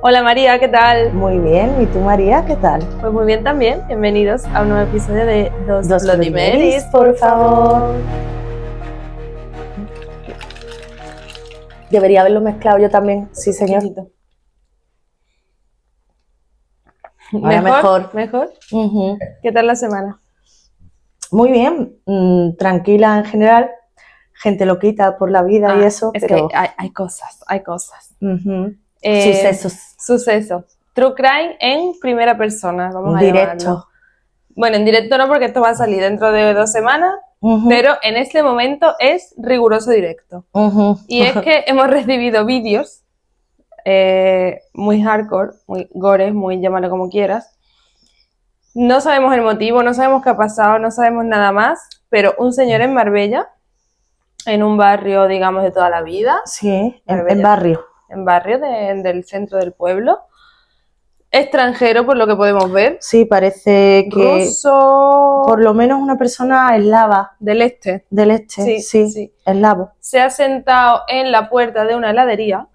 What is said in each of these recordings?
Hola María, ¿qué tal? Muy bien, ¿y tú María, qué tal? Pues muy bien también, bienvenidos a un nuevo episodio de Dos Bloody Marys, por favor. Debería haberlo mezclado yo también, sí señor. Ahora mejor. ¿Mejor? Ujú. ¿Qué tal la semana? Muy bien, tranquila en general, gente loquita por la vida y eso, es pero que hay cosas. ujú. Sucesos. Sucesos. True crime en primera persona, vamos a llamarlo. Directo. Bueno, en directo no, porque esto va a salir dentro de 2 semanas, Ujú. pero en este momento es riguroso directo. Ujú. Y es que hemos recibido vídeos muy hardcore, muy gore, muy llámalo como quieras. No sabemos el motivo, no sabemos qué ha pasado, no sabemos nada más, pero un señor en Marbella, en un barrio, digamos, de toda la vida. Sí, en Marbella, barrio. En barrio del centro del pueblo. Extranjero, por lo que podemos ver. Sí, parece que Ruso. por lo menos una persona eslava. Del este. Del este, sí. Eslavo. Se ha sentado en la puerta de una heladería.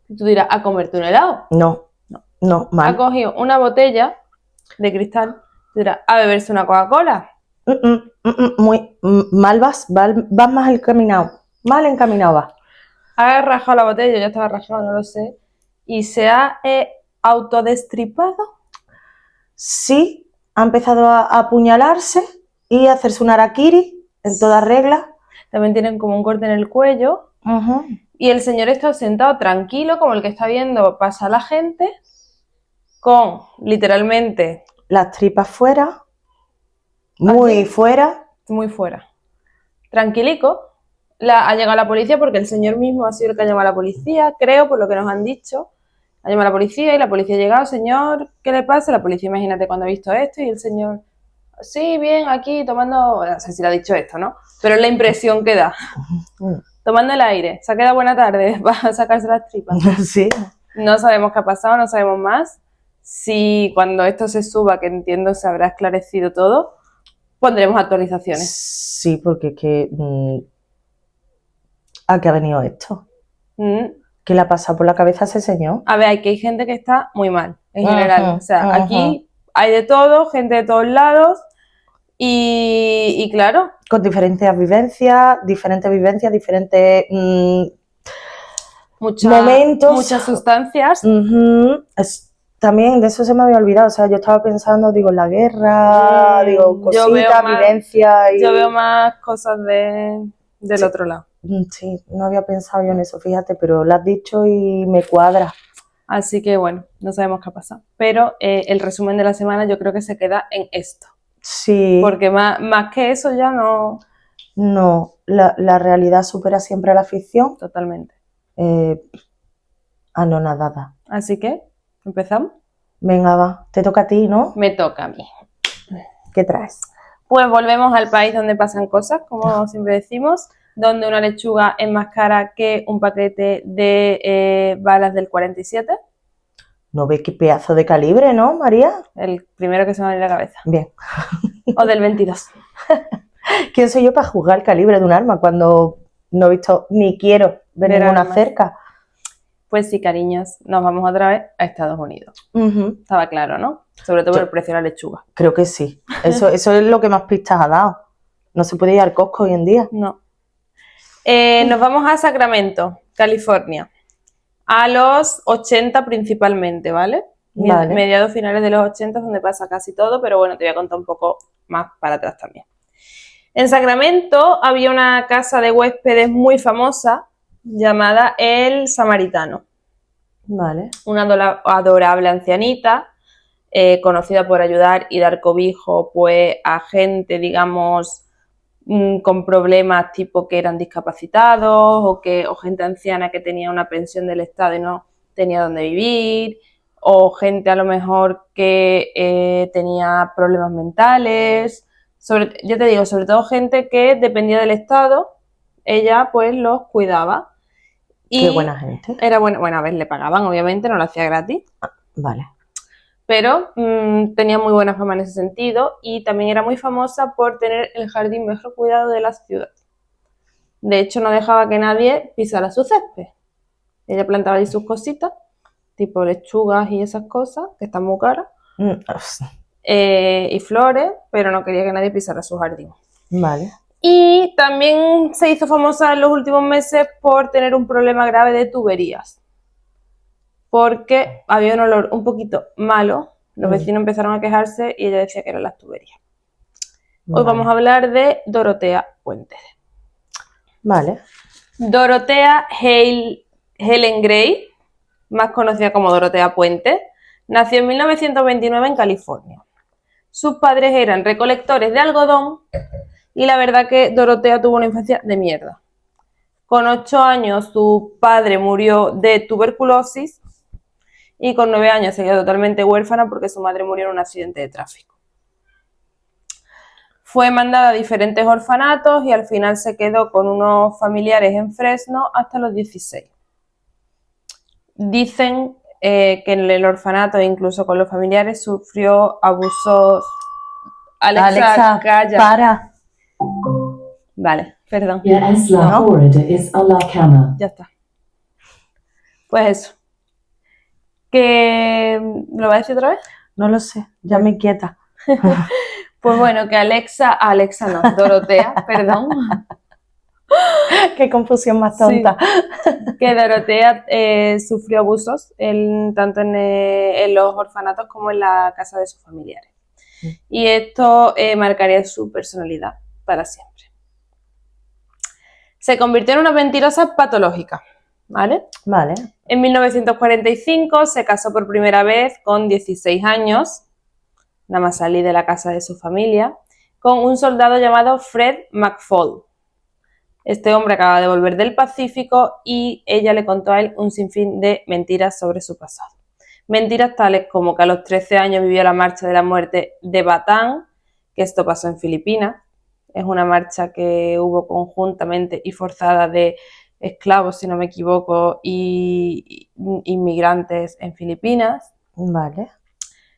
Y tú dirás, ¿a comerte un helado? No, mal. Ha cogido una botella de cristal. Tú dirás, ¿a beberse una Coca-Cola? Muy mal vas mal encaminado. Mal encaminado vas. Ha rajado la botella, ya estaba rajado, no lo sé. Y se ha autodestripado. Sí, ha empezado a apuñalarse y a hacerse un harakiri en toda regla. También tienen como un corte en el cuello. Uh-huh. Y el señor está sentado tranquilo, como el que está viendo pasar la gente, con literalmente las tripas fuera, muy así, fuera. Muy fuera. Tranquilico. Ha llegado la policía porque el señor mismo ha sido el que ha llamado a la policía, creo, por lo que nos han dicho. Ha llamado a la policía y la policía ha llegado, señor, ¿qué le pasa? La policía, imagínate cuando ha visto esto y el señor, sí, bien, aquí tomando, no sé si le ha dicho esto, ¿no? Pero es la impresión que da. Tomando el aire, se ha quedado buena tarde, va a sacarse las tripas. Sí. No sabemos qué ha pasado, no sabemos más. Si cuando esto se suba, que entiendo se habrá esclarecido todo, pondremos actualizaciones. Sí, porque es que ¿a qué ha venido esto? ¿Qué le ha pasado por la cabeza a ese señor? A ver, hay gente que está muy mal, en general. O sea, aquí hay de todo, gente de todos lados y claro. Con diferentes vivencias, diferentes momentos. Muchas sustancias. También de eso se me había olvidado. O sea, yo estaba pensando, digo, en la guerra, digo, cositas, vivencias. Yo veo más cosas del otro lado. Sí, no había pensado yo en eso, fíjate, pero lo has dicho y me cuadra. Así que bueno, no sabemos qué ha pasado. Pero el resumen de la semana yo creo que se queda en esto. Sí. Porque más que eso ya no... No, la realidad supera siempre a la ficción. Totalmente. Anonadada. Así que, ¿empezamos? Venga, va, te toca a ti, ¿no? Me toca a mí. ¿Qué traes? Pues volvemos al país donde pasan cosas, como siempre decimos, donde una lechuga es más cara que un paquete de balas del 47. ¿No ves qué pedazo de calibre, no, María? El primero que se me viene a la cabeza. Bien. O del 22. ¿Quién soy yo para juzgar el calibre de un arma cuando no he visto ni quiero ver ninguna cerca? Pues sí, cariños, nos vamos otra vez a Estados Unidos. Estaba claro, ¿no? Sobre todo por el precio de la lechuga. Creo que sí. Eso es lo que más pistas ha dado. No se puede ir al Costco hoy en día. No. Nos vamos a Sacramento, California. A los 80 principalmente, ¿vale? Mediados finales de los 80 donde pasa casi todo, pero bueno, te voy a contar un poco más para atrás también. En Sacramento había una casa de huéspedes muy famosa llamada El Samaritano. Vale. Una adorable ancianita, conocida por ayudar y dar cobijo pues a gente, digamos, con problemas tipo que eran discapacitados o gente anciana que tenía una pensión del Estado y no tenía dónde vivir, o gente a lo mejor que tenía problemas mentales, yo te digo, sobre todo gente que dependía del Estado, ella pues los cuidaba. Y qué buena gente. Era bueno, a ver, le pagaban, obviamente, no lo hacía gratis. Vale. Pero tenía muy buena fama en ese sentido y también era muy famosa por tener el jardín mejor cuidado de la ciudad. De hecho, no dejaba que nadie pisara su césped. Ella plantaba allí sus cositas tipo lechugas y esas cosas, que están muy caras, Mm, y flores, pero no quería que nadie pisara su jardín. Vale. Y también se hizo famosa en los últimos meses por tener un problema grave de tuberías, porque había un olor un poquito malo, los vecinos empezaron a quejarse y ella decía que eran las tuberías. Hoy Vale. vamos a hablar de Dorotea Puente. Vale. Dorotea Helen Gray, más conocida como Dorotea Puente, nació en 1929 en California. Sus padres eran recolectores de algodón y la verdad que Dorotea tuvo una infancia de mierda. Con 8 años su padre murió de tuberculosis y con 9 años se quedó totalmente huérfana porque su madre murió en un accidente de tráfico. Fue mandada a diferentes orfanatos y al final se quedó con unos familiares en Fresno hasta los 16. Dicen que en el orfanato, incluso con los familiares, sufrió abusos. Alexa, calla. Para. Vale, perdón. Ya es la hora de ir a la cama. Ya está. Pues eso. ¿Que lo va a decir otra vez? No lo sé, ya me inquieta. Pues bueno, que Alexa no, Dorotea, perdón. Qué confusión más tonta. Sí. Que Dorotea sufrió abusos tanto en los orfanatos como en la casa de sus familiares. Y esto marcaría su personalidad para siempre. Se convirtió en una mentirosa patológica, ¿vale? Vale. En 1945 se casó por primera vez con 16 años, nada más salir de la casa de su familia, con un soldado llamado Fred McFall. Este hombre acaba de volver del Pacífico y ella le contó a él un sinfín de mentiras sobre su pasado. Mentiras tales como que a los 13 años vivió la marcha de la muerte de Batán, que esto pasó en Filipinas. Es una marcha que hubo conjuntamente y forzada de esclavos, si no me equivoco, y inmigrantes en Filipinas. Vale.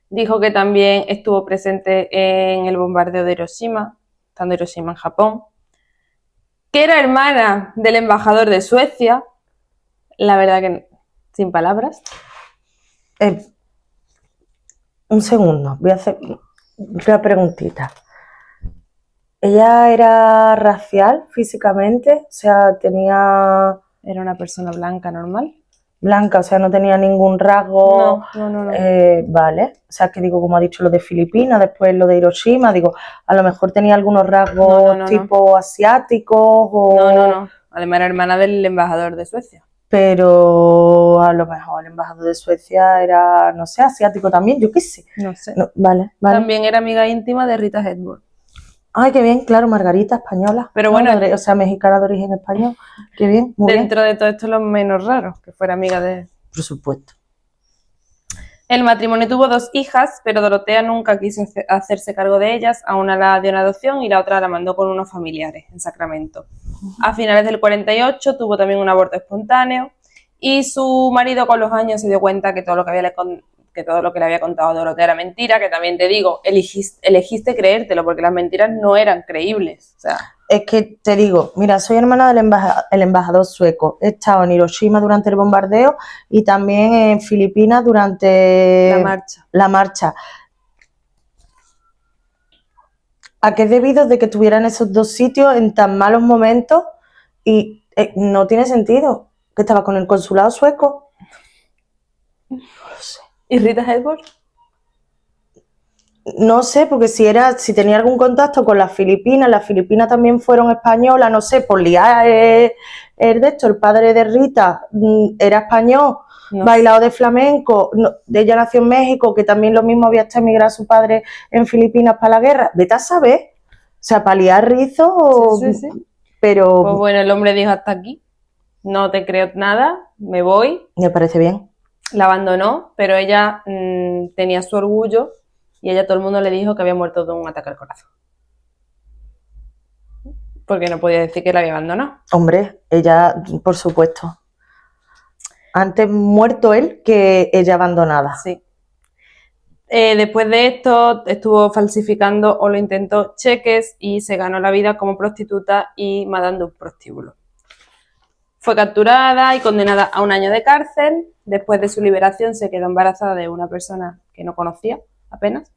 Dijo que también estuvo presente en el bombardeo de Hiroshima, estando Hiroshima en Japón. Que era hermana del embajador de Suecia. La verdad que sin palabras. Un segundo, voy a hacer una preguntita. ¿Ella era racial físicamente? O sea, tenía... Era una persona blanca normal. Blanca, o sea, no tenía ningún rasgo... No. Vale, o sea, que digo, como ha dicho lo de Filipinas, después lo de Hiroshima, digo, a lo mejor tenía algunos rasgos tipo asiáticos o... No. Además era hermana del embajador de Suecia. Pero a lo mejor el embajador de Suecia era, no sé, asiático también, yo qué sé. No sé. No, vale. También era amiga íntima de Rita Hayworth. Ay, qué bien, claro, Margarita, española. Pero bueno, o sea, mexicana de origen español. Qué bien, muy dentro de todo esto es lo menos raro, que fuera amiga de... Por supuesto. El matrimonio tuvo 2 hijas, pero Dorotea nunca quiso hacerse cargo de ellas, a una la dio en adopción y la otra la mandó con unos familiares en Sacramento. A finales del 48 tuvo también un aborto espontáneo y su marido con los años se dio cuenta que todo lo que le había contado Dorotea era mentira, que también te digo, elegiste creértelo porque las mentiras no eran creíbles. O sea, es que te digo, mira, soy hermana del embajador sueco. He estado en Hiroshima durante el bombardeo y también en Filipinas durante la marcha. ¿A qué es debido de que estuvieran esos 2 sitios en tan malos momentos? Y no tiene sentido. Que estaba con el consulado sueco. No lo sé. ¿Y Rita Hayworth? No sé, porque si tenía algún contacto con las Filipinas también fueron españolas, no sé, por liar de esto, el padre de Rita era español, bailador de flamenco, ella nació en México, que también lo mismo había hasta emigrado su padre en Filipinas para la guerra, vete a saber, o sea, para liar rizos, Sí. Pero... Pues bueno, el hombre dijo hasta aquí, no te creo nada, me voy. Me parece bien. La abandonó, pero ella tenía su orgullo y ella todo el mundo le dijo que había muerto de un ataque al corazón. Porque no podía decir que la había abandonado. Hombre, ella, por supuesto. Antes muerto él que ella abandonada. Sí. Después de esto estuvo falsificando o lo intentó cheques y se ganó la vida como prostituta y matando un prostíbulo. Fue capturada y condenada a 1 año de cárcel. Después de su liberación se quedó embarazada de una persona que no conocía apenas.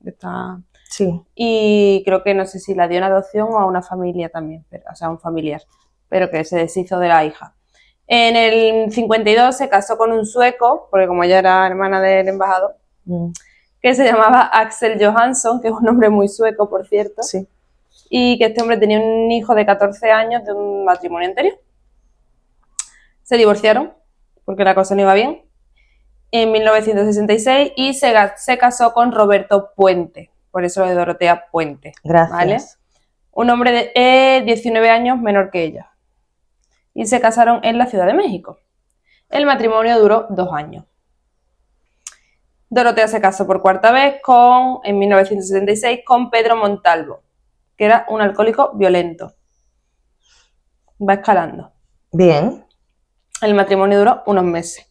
Sí. Y creo que no sé si la dio en adopción o a una familia también, o sea, un familiar, pero que se deshizo de la hija. En el 52 se casó con un sueco, porque como ella era hermana del embajador, que se llamaba Axel Johansson, que es un nombre muy sueco, por cierto. Sí. Y que este hombre tenía un hijo de 14 años de un matrimonio anterior. Se divorciaron, porque la cosa no iba bien, en 1966 y se casó con Roberto Puente, por eso lo de Dorotea Puente. Gracias. ¿Vale? Un hombre de 19 años menor que ella. Y se casaron en la Ciudad de México. El matrimonio duró 2 años. Dorotea se casó por 4ª vez en 1976 con Pedro Montalvo, que era un alcohólico violento. Va escalando. Bien. El matrimonio duró unos meses.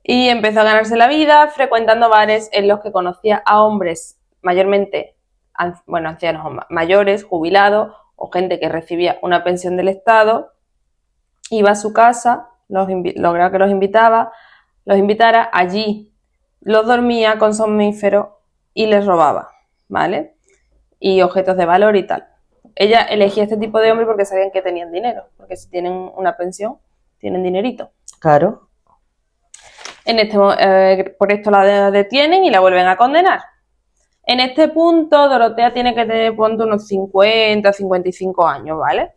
Y empezó a ganarse la vida frecuentando bares en los que conocía a hombres mayormente, ancianos mayores, jubilados o gente que recibía una pensión del Estado. Iba a su casa, lograba que los invitara, allí los dormía con somníferos y les robaba, ¿vale? Y objetos de valor y tal. Ella elegía este tipo de hombres porque sabían que tenían dinero, porque si tienen una pensión, tienen dinerito. Claro. Por esto la detienen y la vuelven a condenar. En este punto, Dorotea tiene que tener, ponte, unos 50, 55 años, ¿vale?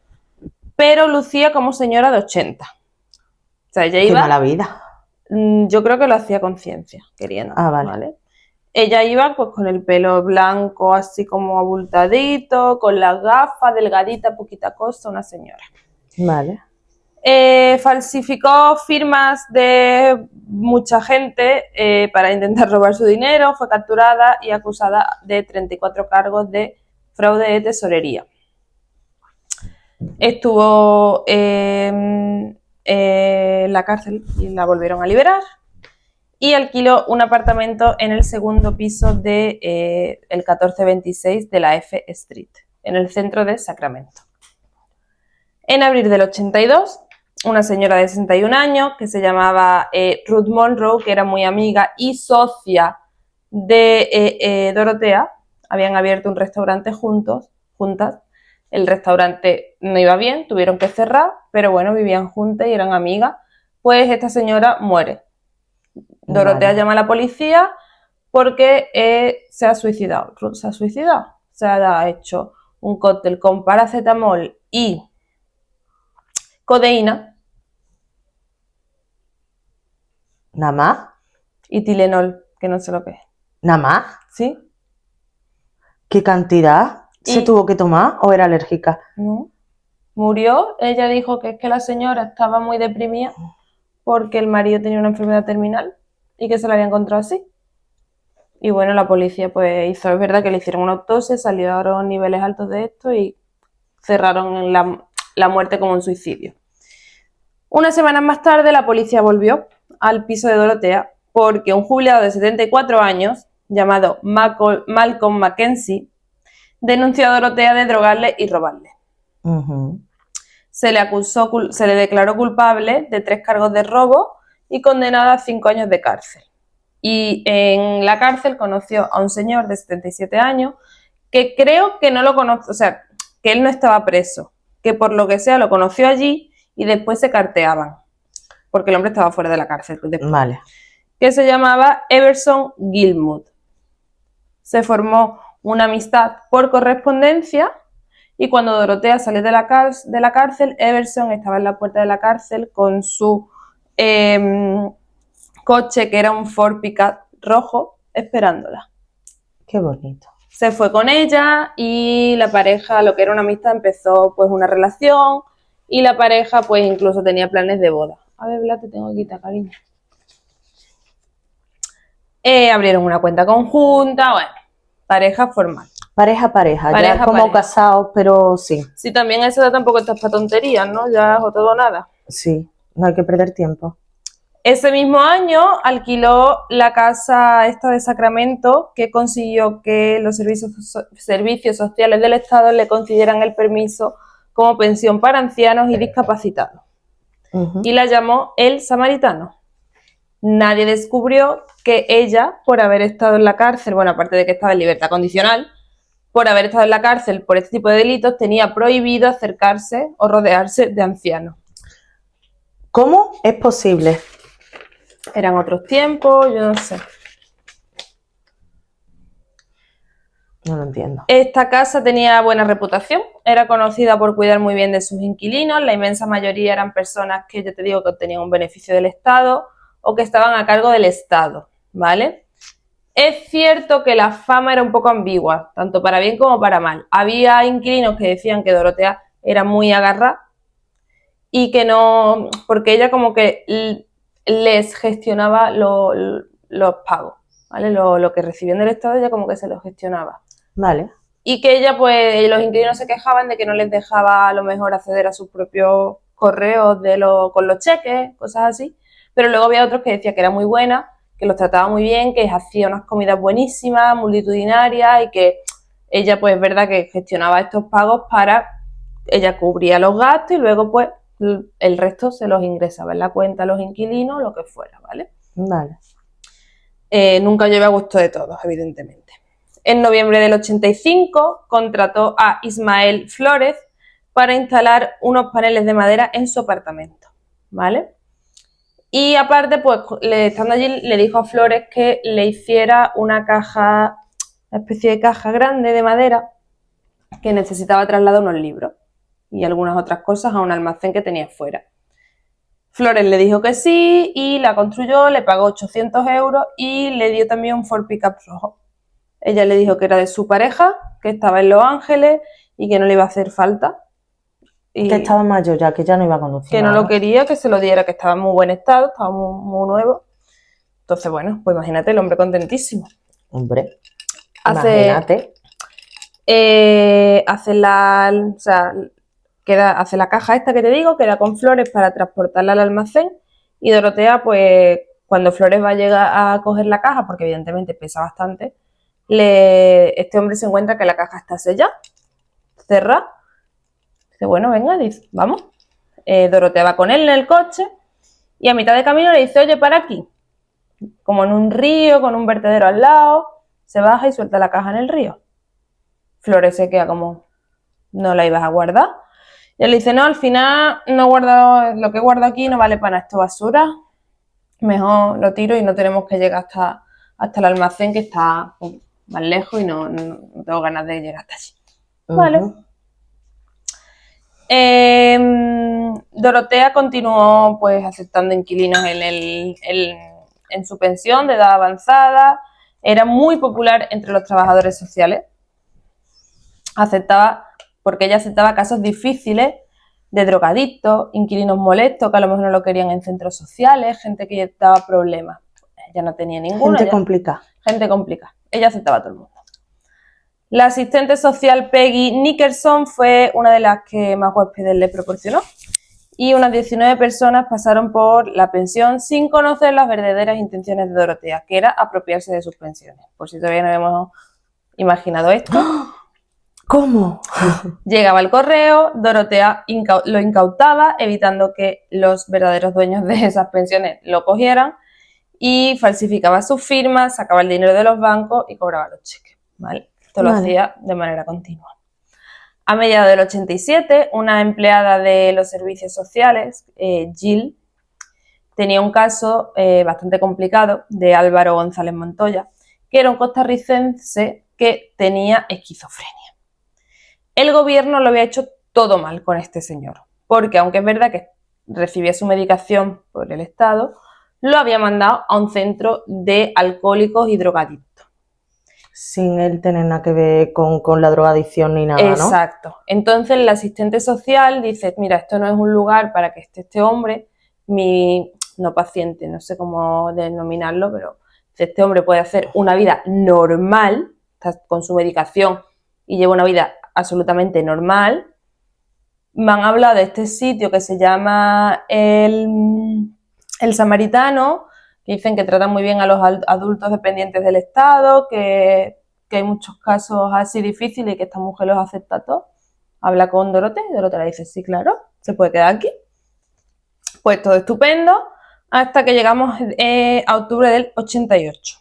Pero lucía como señora de 80. O sea, ella iba... Qué mala vida. Yo creo que lo hacía con ciencia, queriendo. Ah, vale. ¿Vale? Ella iba pues con el pelo blanco, así como abultadito, con las gafas, delgadita, poquita cosa, una señora. Vale. Falsificó firmas de mucha gente para intentar robar su dinero, fue capturada y acusada de 34 cargos de fraude de tesorería. Estuvo en la cárcel y la volvieron a liberar y alquiló un apartamento en el 2º piso de el 1426 de la F Street, en el centro de Sacramento. En abril del 82, una señora de 61 años que se llamaba Ruth Monroe, que era muy amiga y socia de Dorotea, habían abierto un restaurante juntas. El restaurante no iba bien, tuvieron que cerrar, pero bueno, vivían juntas y eran amigas. Pues esta señora muere. Dorotea llama a la policía porque se ha suicidado. Se ha hecho un cóctel con paracetamol y codeína. ¿Nada más? Y Tylenol, que no sé lo que es. ¿Nada más? ¿Sí? ¿Qué cantidad se tuvo que tomar o era alérgica? No. Murió. Ella dijo que es que la señora estaba muy deprimida porque el marido tenía una enfermedad terminal y que se la había encontrado así. Y bueno, la policía pues hizo, es verdad que le hicieron una autopsia, salieron niveles altos de esto y cerraron la muerte como un suicidio. Unas semanas más tarde la policía volvió al piso de Dorotea porque un jubilado de 74 años llamado Malcolm Mackenzie denunció a Dorotea de drogarle y robarle. Se le declaró culpable de 3 cargos de robo y condenada a 5 años de cárcel. Y en la cárcel conoció a un señor de 77 años que creo que no lo conoció, o sea, que él no estaba preso, que por lo que sea lo conoció allí y después se carteaban, porque el hombre estaba fuera de la cárcel después. Vale. Que se llamaba Everson Gilmour. Se formó una amistad por correspondencia y cuando Dorotea salió de la cárcel, Everson estaba en la puerta de la cárcel con su coche, que era un Ford Pickup rojo, esperándola. Qué bonito. Se fue con ella y la pareja, lo que era una amistad, empezó pues una relación y la pareja pues incluso tenía planes de boda. A ver, Bla, te tengo que quitar, cariño. Abrieron una cuenta conjunta, bueno, pareja formal. Pareja, ya como casados, pero sí. Sí, también a esa edad tampoco estás para tonterías, ¿no? Ya o todo o nada. Sí, no hay que perder tiempo. Ese mismo año alquiló la casa esta de Sacramento, que consiguió que los servicios sociales del Estado le concedieran el permiso como pensión para ancianos y discapacitados. y la llamó el samaritano. Nadie descubrió que ella, por haber estado en la cárcel, bueno, aparte de que estaba en libertad condicional, por haber estado en la cárcel por este tipo de delitos, tenía prohibido acercarse o rodearse de ancianos. ¿Cómo es posible? Eran otros tiempos, yo no sé. No lo entiendo. Esta casa tenía buena reputación, era conocida por cuidar muy bien de sus inquilinos, la inmensa mayoría eran personas que, yo te digo, que obtenían un beneficio del Estado o que estaban a cargo del Estado, ¿vale? Es cierto que la fama era un poco ambigua, tanto para bien como para mal. Había inquilinos que decían que Dorotea era muy agarrada y que no, porque ella como que les gestionaba los pagos, ¿vale? Lo que recibían del Estado, ella como que se los gestionaba. Vale. Y que ella, pues, los inquilinos se quejaban de que no les dejaba a lo mejor acceder a sus propios correos con los cheques, cosas así. Pero luego había otros que decían que era muy buena, que los trataba muy bien, que hacía unas comidas buenísimas, multitudinarias y que ella, pues, es verdad que gestionaba estos pagos ella cubría los gastos y luego, pues, el resto se los ingresaba en la cuenta a los inquilinos, lo que fuera, ¿vale? Vale. Nunca llueve a gusto de todos, evidentemente. En noviembre del 85 contrató a Ismael Flores para instalar unos paneles de madera en su apartamento, ¿vale? Y aparte, pues, estando allí, le dijo a Flores que le hiciera una especie de caja grande de madera que necesitaba trasladar unos libros y algunas otras cosas a un almacén que tenía fuera. Flores le dijo que sí y la construyó, le pagó 800 euros y le dio también un Ford Pickup rojo. Ella le dijo que era de su pareja, que estaba en Los Ángeles y que no le iba a hacer falta. Y que estaba mayor ya, que ya no iba a conducir. que no lo quería, que se lo diera, que estaba en muy buen estado, estaba muy nuevo. Entonces, bueno, pues imagínate, el hombre contentísimo. Hombre, imagínate. Hace la caja esta que te digo, que era con Flores para transportarla al almacén. Y Dorotea, pues, cuando Flores va a llegar a coger la caja, porque evidentemente pesa bastante, este hombre se encuentra que la caja está sellada, cerrada. Dice, bueno, venga, dice, vamos. Dorotea va con él en el coche y a mitad de camino le dice, oye, para aquí. Como en un río, con un vertedero al lado, se baja y suelta la caja en el río. Flores se queda como, ¿no la ibas a guardar? Y él le dice, no, al final no he guardado, lo que he guardado aquí no vale para nada, esto basura. Mejor lo tiro y no tenemos que llegar hasta el almacén, que está más lejos y no tengo ganas de llegar hasta allí. Vale. Dorotea continuó, pues, aceptando inquilinos en su pensión de edad avanzada. Era muy popular entre los trabajadores sociales. Porque ella aceptaba casos difíciles de drogadictos, inquilinos molestos que a lo mejor no lo querían en centros sociales, gente que daba problemas. Ella no tenía ninguno. Gente complicada. Gente complicada. Ella aceptaba a todo el mundo. La asistente social Peggy Nickerson fue una de las que más huéspedes le proporcionó y unas 19 personas pasaron por la pensión sin conocer las verdaderas intenciones de Dorotea, que era apropiarse de sus pensiones. Por si todavía no hemos imaginado esto. ¿Cómo? Llegaba el correo, Dorotea lo incautaba, evitando que los verdaderos dueños de esas pensiones lo cogieran, y falsificaba sus firmas, sacaba el dinero de los bancos y cobraba los cheques, ¿vale? Esto lo hacía de manera continua. A mediados del 87, una empleada de los servicios sociales, Jill, tenía un caso bastante complicado de Álvaro González Montoya, que era un costarricense que tenía esquizofrenia. El gobierno lo había hecho todo mal con este señor, porque aunque es verdad que recibía su medicación por el Estado, lo había mandado a un centro de alcohólicos y drogadictos. Sin él tener nada que ver con la drogadicción ni nada, ¿no? Exacto. Entonces el asistente social dice, mira, esto no es un lugar para que esté este hombre, no paciente, no sé cómo denominarlo, pero este hombre puede hacer una vida normal, está con su medicación y lleva una vida absolutamente normal. Van a hablar de este sitio que se llama el Samaritano, que dicen que tratan muy bien a los adultos dependientes del Estado, que hay muchos casos así difíciles y que esta mujer los acepta todos. Habla con Dorotea y Dorotea le dice, sí, claro, se puede quedar aquí. Pues todo estupendo, hasta que llegamos a octubre del 88.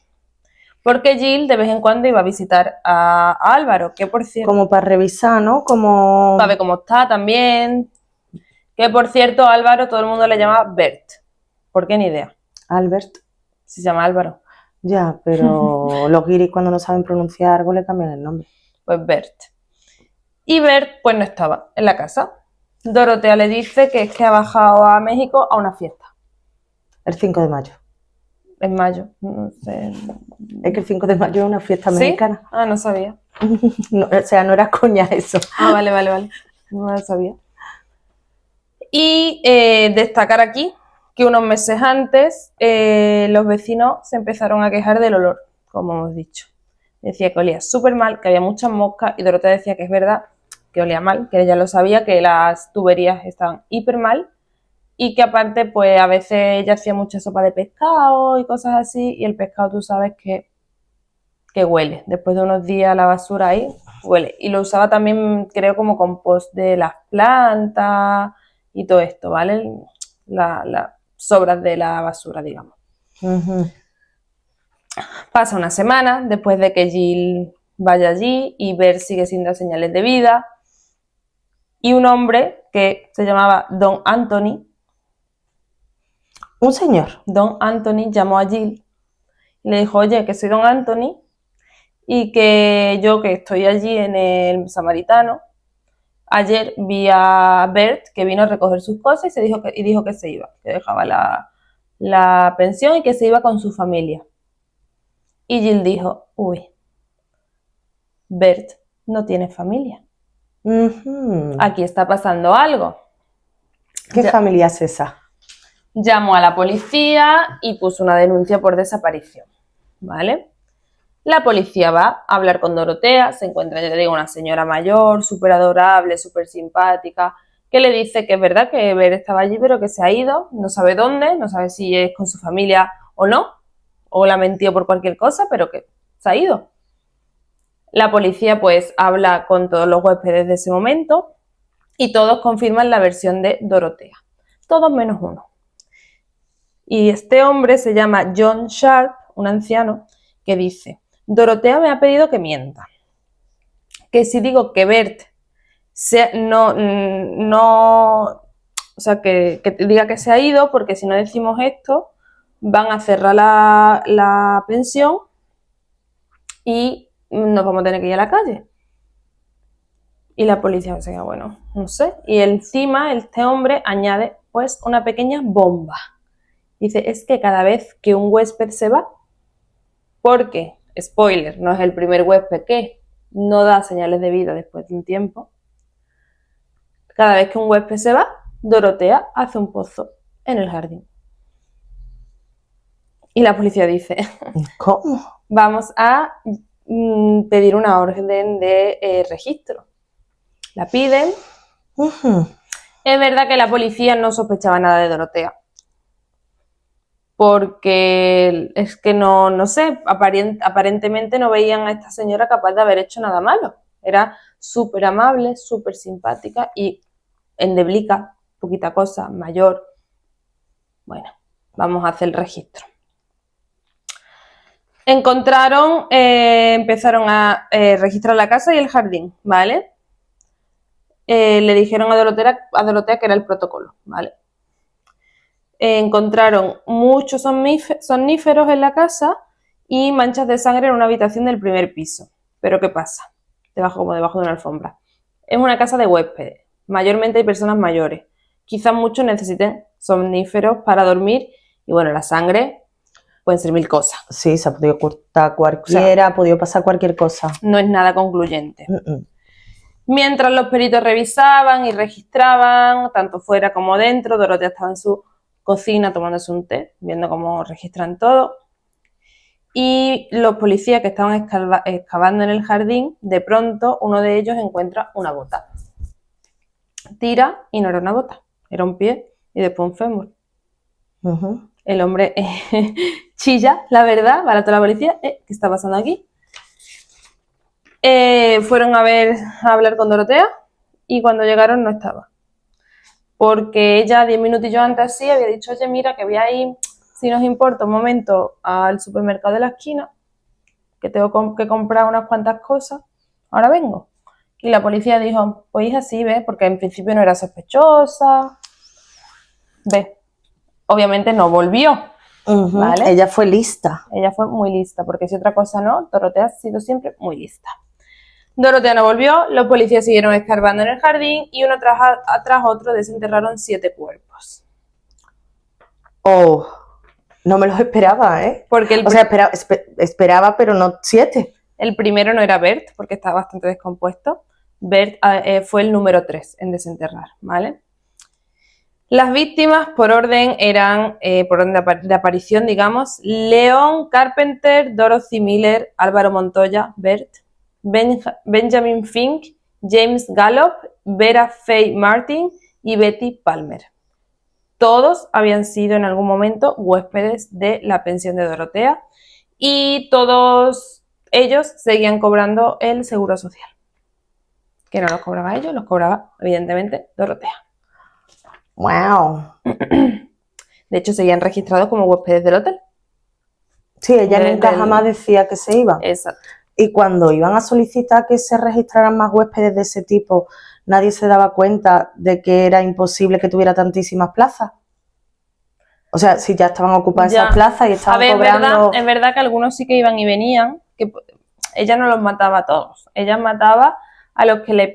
Porque Jill de vez en cuando iba a visitar a Álvaro, que por cierto... Como para revisar, ¿no? Como... Para ver cómo está también. Que por cierto, Álvaro todo el mundo le llama Bert. ¿Por qué? Ni idea. Albert. Se llama Álvaro. Ya, pero los guiris cuando no saben pronunciar algo le cambian el nombre. Pues Bert. Y Bert pues no estaba en la casa. Dorotea le dice que es que ha bajado a México a una fiesta. El 5 de mayo. En mayo. No sé. Es que el 5 de mayo es una fiesta ¿Sí? mexicana. Ah, no sabía. No, o sea, no era coña eso. Ah, vale. No lo sabía. Y destacar aquí que unos meses antes los vecinos se empezaron a quejar del olor, como hemos dicho. Decía que olía súper mal, que había muchas moscas, y Dorotea decía que es verdad, que olía mal, que ella lo sabía, que las tuberías estaban hiper mal, y que aparte, pues a veces ella hacía mucha sopa de pescado y cosas así, y el pescado tú sabes que huele. Después de unos días la basura ahí, huele. Y lo usaba también, creo, como compost de las plantas y todo esto, ¿vale? Las sobras de la basura, digamos. Pasa una semana después de que Jill vaya allí y Bert sigue sin dar señales de vida. Y un hombre que se llamaba Don Anthony. Un señor. Don Anthony llamó a Jill y le dijo, oye, que soy Don Anthony y que yo que estoy allí en el Samaritano, ayer vi a Bert que vino a recoger sus cosas y dijo que se iba, que dejaba la pensión y que se iba con su familia. Y Jill dijo, uy, Bert no tiene familia. Aquí está pasando algo. ¿Qué familia es esa? Llamó a la policía y puso una denuncia por desaparición, ¿vale? La policía va a hablar con Dorotea, se encuentra, ya te digo, una señora mayor, súper adorable, súper simpática, que le dice que es verdad que Bert estaba allí, pero que se ha ido, no sabe dónde, no sabe si es con su familia o no, o la mentió por cualquier cosa, pero que se ha ido. La policía pues habla con todos los huéspedes de ese momento y todos confirman la versión de Dorotea, todos menos uno. Y este hombre se llama John Sharp, un anciano, que dice, Dorotea me ha pedido que mienta, que si digo que Bert que diga que se ha ido, porque si no decimos esto, van a cerrar la pensión y nos vamos a tener que ir a la calle. Y la policía se queda, bueno, no sé. Y encima este hombre añade pues una pequeña bomba. Dice, es que cada vez que un huésped se va, porque, spoiler, no es el primer huésped que no da señales de vida después de un tiempo, cada vez que un huésped se va, Dorotea hace un pozo en el jardín. Y la policía dice, ¿cómo? Vamos a pedir una orden de registro. La piden. Es verdad que la policía no sospechaba nada de Dorotea. Porque es que no sé, aparentemente no veían a esta señora capaz de haber hecho nada malo. Era súper amable, súper simpática y endeblica, poquita cosa, mayor. Bueno, vamos a hacer el registro. Empezaron a registrar la casa y el jardín, ¿vale? Le dijeron a Dorotea que era el protocolo, ¿vale? Encontraron muchos somníferos en la casa y manchas de sangre en una habitación del primer piso. Pero ¿qué pasa? Como debajo de una alfombra. Es una casa de huéspedes. Mayormente hay personas mayores. Quizás muchos necesiten somníferos para dormir. Y bueno, la sangre pueden ser mil cosas. Sí, se ha podido cortar cualquiera, ha podido pasar cualquier cosa. No es nada concluyente. Mientras los peritos revisaban y registraban, tanto fuera como dentro, Dorotea estaba en su cocina tomándose un té, viendo cómo registran todo. Y los policías que estaban excavando en el jardín, de pronto uno de ellos encuentra una bota. Tira y no era una bota, era un pie y después un fémur. El hombre chilla, la verdad, para toda la policía. ¿Qué está pasando aquí? Fueron a hablar con Dorotea y cuando llegaron no estaba. porque ella 10 minutillos antes sí había dicho, oye, mira, que voy a ir, si nos importa, un momento al supermercado de la esquina, que tengo que comprar unas cuantas cosas, ahora vengo. Y la policía dijo, pues hija, sí, ve, porque en principio no era sospechosa, ve. Obviamente no volvió, ¿vale? Ella fue lista. Ella fue muy lista, porque si otra cosa no, Dorotea ha sido siempre muy lista. Dorotea no volvió, los policías siguieron escarbando en el jardín y uno tras otro desenterraron 7 cuerpos. Oh, no me los esperaba, ¿eh? Porque o sea, esperaba, pero no 7. El primero no era Bert, porque estaba bastante descompuesto. Bert fue el número 3 en desenterrar, ¿vale? Las víctimas por orden eran, por orden de aparición, digamos, Leon Carpenter, Dorothy Miller, Álvaro Montoya, Bert, Benjamin Fink, James Gallop, Vera Faye Martin y Betty Palmer. Todos habían sido en algún momento huéspedes de la pensión de Dorotea y todos ellos seguían cobrando el seguro social. Que no los cobraba ellos, los cobraba evidentemente Dorotea. Wow. De hecho, seguían registrados como huéspedes del hotel. Sí, ella nunca jamás decía que se iba. Exacto. Y cuando iban a solicitar que se registraran más huéspedes de ese tipo, nadie se daba cuenta de que era imposible que tuviera tantísimas plazas. O sea, si ya estaban ocupadas esas plazas y estaban cobrando... Es verdad que algunos sí que iban y venían, que ella no los mataba a todos. Ella mataba a los que la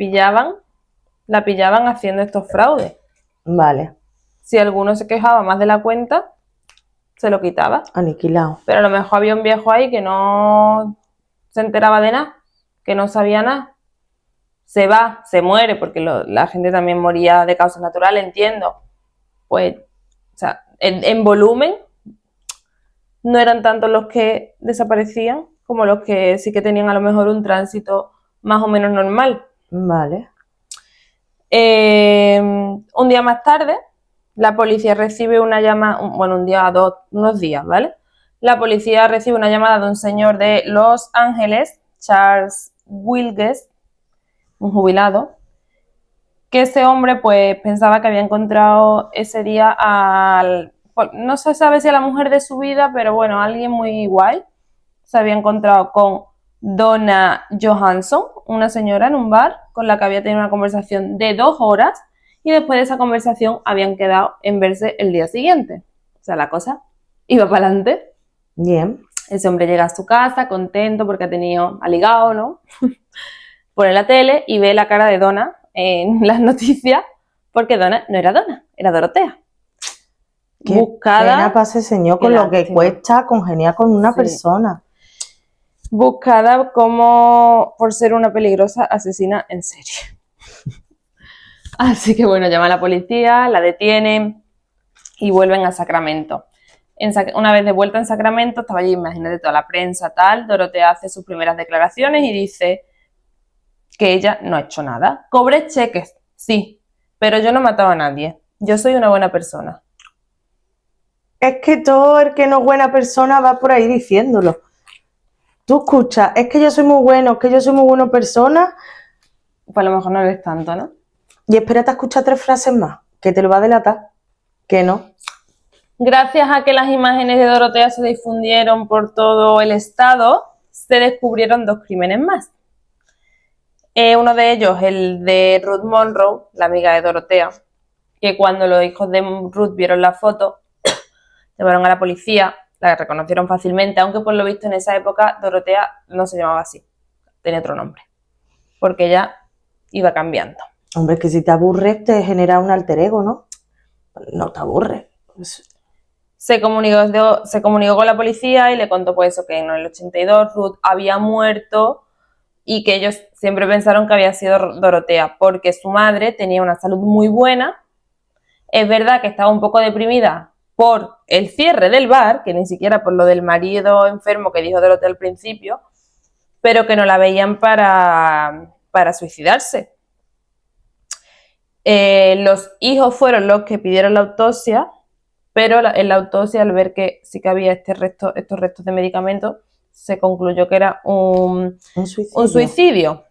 pillaban haciendo estos fraudes. Vale. Si alguno se quejaba más de la cuenta, se lo quitaba. Aniquilado. Pero a lo mejor había un viejo ahí que no se enteraba de nada, que no sabía nada. Se va, se muere, porque la gente también moría de causas naturales, entiendo. Pues, o sea, en volumen no eran tantos los que desaparecían como los que sí que tenían a lo mejor un tránsito más o menos normal. Vale. Un día más tarde, la policía recibe una llamada, unos días, ¿vale? La policía recibe una llamada de un señor de Los Ángeles, Charles Wilges, un jubilado, que ese hombre pues pensaba que había encontrado ese día no se sabe si a la mujer de su vida, pero bueno, alguien muy guay. Se había encontrado con Donna Johansson, una señora en un bar con la que había tenido una conversación de 2 horas y después de esa conversación habían quedado en verse el día siguiente. O sea, la cosa iba para adelante. Bien. Ese hombre llega a su casa contento porque ha ligado, ¿no? Pone la tele y ve la cara de Donna en las noticias porque Donna no era Donna, era Dorotea. Qué pena para ese señor con lo que cuesta congeniar con una persona. Buscada como por ser una peligrosa asesina en serie. Así que bueno, llama a la policía, la detienen y vuelven a Sacramento. Una vez de vuelta en Sacramento, estaba allí, imagínate, toda la prensa, tal. Dorotea hace sus primeras declaraciones y dice que ella no ha hecho nada. Cobré cheques, sí, pero yo no he matado a nadie. Yo soy una buena persona. Es que todo el que no es buena persona va por ahí diciéndolo. Tú escuchas, es que yo soy muy bueno, es que yo soy muy buena persona. Pues a lo mejor no eres tanto, ¿no? Y espérate a escuchar 3 frases más, que te lo va a delatar. Que no. Gracias a que las imágenes de Dorotea se difundieron por todo el estado, se descubrieron 2 crímenes más. Uno de ellos, el de Ruth Monroe, la amiga de Dorotea, que cuando los hijos de Ruth vieron la foto, llamaron a la policía, la reconocieron fácilmente, aunque por lo visto en esa época Dorotea no se llamaba así, tenía otro nombre, porque ella iba cambiando. Hombre, es que si te aburres te genera un alter ego, ¿no? No te aburres. Se comunicó con la policía y le contó pues eso, que en el 82 Ruth había muerto y que ellos siempre pensaron que había sido Dorotea, porque su madre tenía una salud muy buena. Es verdad que estaba un poco deprimida por el cierre del bar, que ni siquiera por lo del marido enfermo que dijo Dorotea al principio, pero que no la veían para suicidarse. Los hijos fueron los que pidieron la autopsia, pero en la autopsia, al ver que sí que había estos restos de medicamentos, se concluyó que era un suicidio.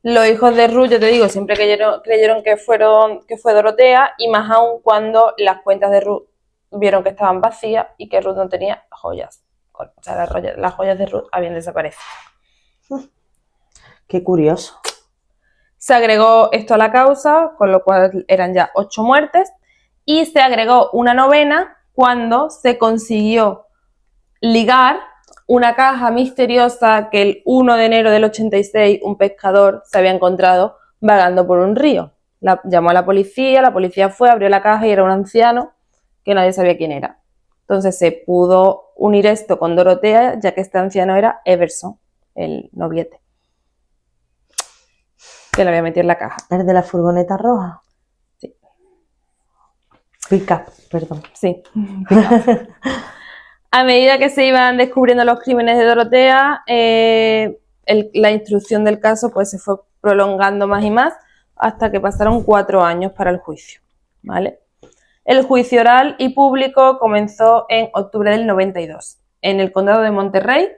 Los hijos de Ruth, yo te digo, siempre creyeron que fue Dorotea, y más aún cuando las cuentas de Ruth vieron que estaban vacías y que Ruth no tenía joyas. O sea, las joyas de Ruth habían desaparecido. Qué curioso. Se agregó esto a la causa, con lo cual eran ya 8 muertes, y se agregó una 9ª cuando se consiguió ligar una caja misteriosa que el 1 de enero del 86 un pescador se había encontrado vagando por un río. Llamó a la policía fue, abrió la caja y era un anciano que nadie sabía quién era. Entonces se pudo unir esto con Dorotea, ya que este anciano era Everson, el noviete, que le había metido en la caja. ¿El de la furgoneta roja? Sí. Pick-up, perdón. Sí. A medida que se iban descubriendo los crímenes de Dorotea, la instrucción del caso pues se fue prolongando más y más hasta que pasaron 4 años para el juicio, ¿vale? El juicio oral y público comenzó en octubre del 92 en el condado de Monterrey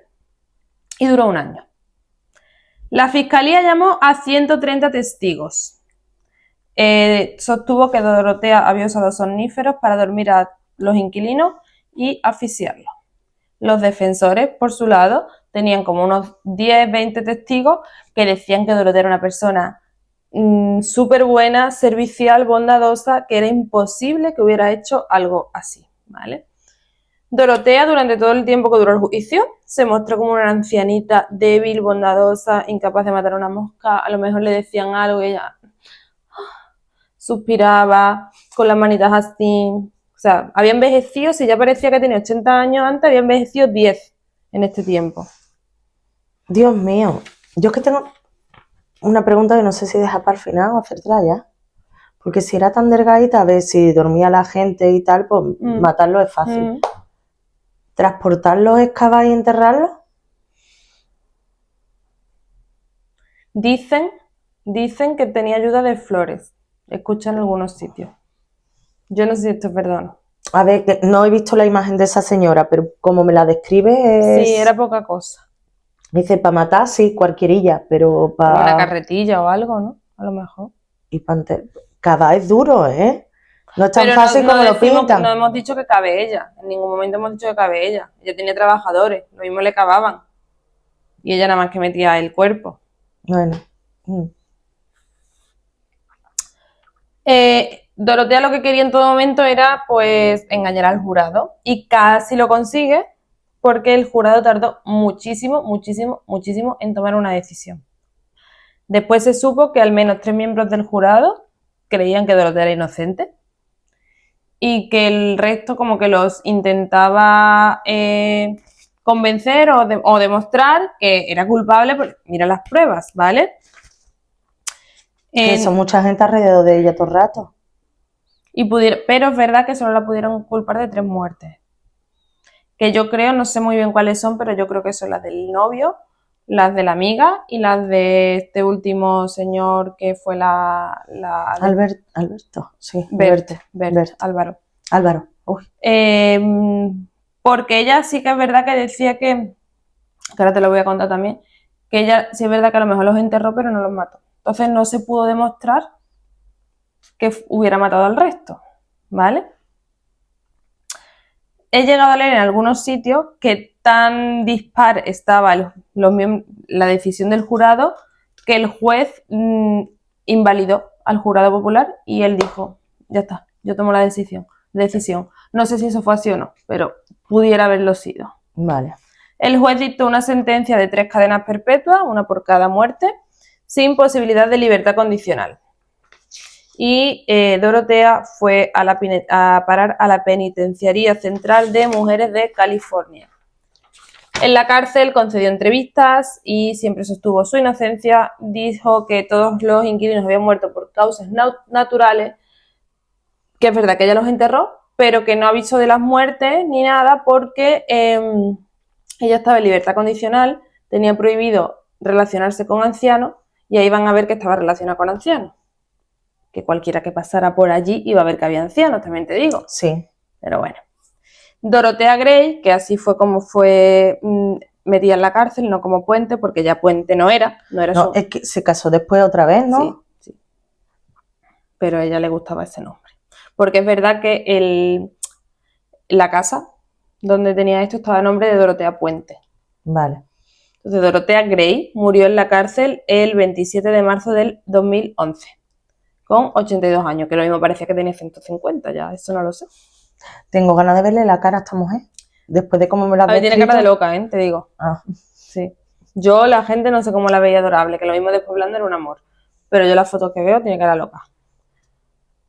y duró 1 año. La fiscalía llamó a 130 testigos. Sostuvo que Dorotea había usado somníferos para dormir a los inquilinos y asfixiarlos. Los defensores, por su lado, tenían como unos 10-20 testigos que decían que Dorotea era una persona súper buena, servicial, bondadosa, que era imposible que hubiera hecho algo así, ¿vale? Dorotea, durante todo el tiempo que duró el juicio, se mostró como una ancianita débil, bondadosa, incapaz de matar a una mosca. A lo mejor le decían algo y ella suspiraba con las manitas así. O sea, había envejecido, si ya parecía que tenía 80 años antes, había envejecido 10 en este tiempo. Dios mío, yo es que tengo una pregunta que no sé si dejar para el final o hacértela ya. Porque si era tan delgadita, a ver, si dormía la gente y tal, pues matarlo es fácil. ¿Transportarlos, excavar y enterrarlos? Dicen que tenía ayuda de flores. Escucha en algunos sitios. Yo no sé si esto es verdad o no. A ver, que no he visto la imagen de esa señora, pero como me la describe es... Sí, era poca cosa. Dice, para matar, sí, cualquierilla, pero para... Una carretilla o algo, ¿no? A lo mejor. Y cavar es duro, ¿eh? No es tan fácil como lo pintan. No hemos dicho que cabe ella. En ningún momento hemos dicho que cabe ella. Ella tenía trabajadores. Lo mismo le cavaban. Y ella nada más que metía el cuerpo. Bueno. Dorotea lo que quería en todo momento era, pues, engañar al jurado. Y casi lo consigue, porque el jurado tardó muchísimo en tomar una decisión. Después se supo que al menos 3 miembros del jurado creían que Dorotea era inocente y que el resto como que los intentaba convencer o demostrar que era culpable, porque mira las pruebas, ¿vale? Que son mucha gente alrededor de ella todo el rato. Pero es verdad que solo la pudieron culpar de 3 muertes. Que yo creo, no sé muy bien cuáles son, pero yo creo que son las del novio, las de la amiga y las de este último señor que fue Alberto, sí. Álvaro. Uy. Porque ella sí que es verdad que decía que ahora te lo voy a contar también, que ella sí es verdad que a lo mejor los enterró pero no los mató. Entonces no se pudo demostrar que hubiera matado al resto, ¿vale? He llegado a leer en algunos sitios que tan dispar estaba la decisión del jurado que el juez invalidó al jurado popular y él dijo, ya está, yo tomo la decisión. No sé si eso fue así o no, pero pudiera haberlo sido. Vale. El juez dictó una sentencia de 3 cadenas perpetuas, una por cada muerte, sin posibilidad de libertad condicional. Y Dorotea fue a parar a la Penitenciaría Central de Mujeres de California. En la cárcel concedió entrevistas y siempre sostuvo su inocencia. Dijo que todos los inquilinos habían muerto por causas naturales, que es verdad que ella los enterró, pero que no avisó de las muertes ni nada porque ella estaba en libertad condicional, tenía prohibido relacionarse con ancianos y ahí van a ver que estaba relacionada con ancianos. Que cualquiera que pasara por allí iba a ver que había ancianos, también te digo. Sí. Pero bueno. Dorotea Gray, que así fue como fue metida en la cárcel, no como Puente, porque ya Puente no era No, es que se casó después otra vez, ¿no? Sí, sí. Pero a ella le gustaba ese nombre. Porque es verdad que la casa donde tenía esto estaba a nombre de Dorotea Puente. Vale. Entonces, Dorotea Gray murió en la cárcel el 27 de marzo del 2011, con 82 años, que lo mismo parecía que tenía 150, ya, eso no lo sé. Tengo ganas de verle la cara a esta mujer. Después de cómo me la A ver, tiene cara de loca, te digo. Ah. Sí. Yo, la gente, no sé cómo la veía adorable, que lo mismo después hablando era un amor. Pero yo las fotos que veo tiene cara loca.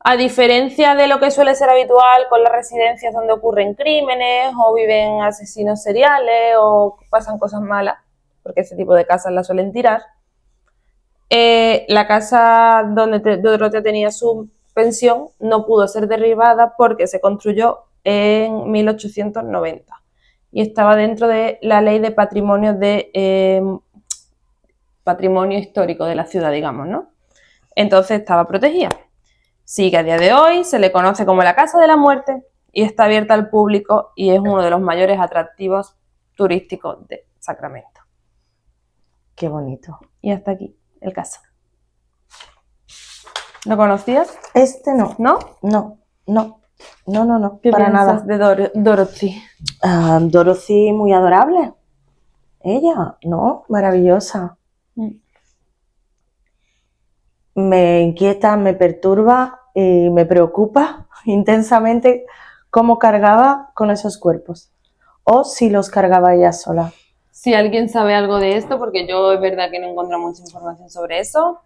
A diferencia de lo que suele ser habitual con las residencias donde ocurren crímenes o viven asesinos seriales o pasan cosas malas, porque ese tipo de casas las suelen tirar, la casa donde Dorotea tenía su pensión no pudo ser derribada porque se construyó en 1890 y estaba dentro de la ley de patrimonio patrimonio histórico de la ciudad, digamos, ¿no? Entonces estaba protegida. Sigue a día de hoy, se le conoce como la Casa de la Muerte y está abierta al público y es uno de los mayores atractivos turísticos de Sacramento. Qué bonito. Y hasta aquí el caso. ¿Lo conocías? Este no. ¿No? No. ¿Qué Para piensas nada. de Dorothy? Dorothy, muy adorable. Ella, ¿no? Maravillosa. Me inquieta, me perturba y me preocupa intensamente cómo cargaba con esos cuerpos. O si los cargaba ella sola. Si alguien sabe algo de esto, porque yo es verdad que no encuentro mucha información sobre eso,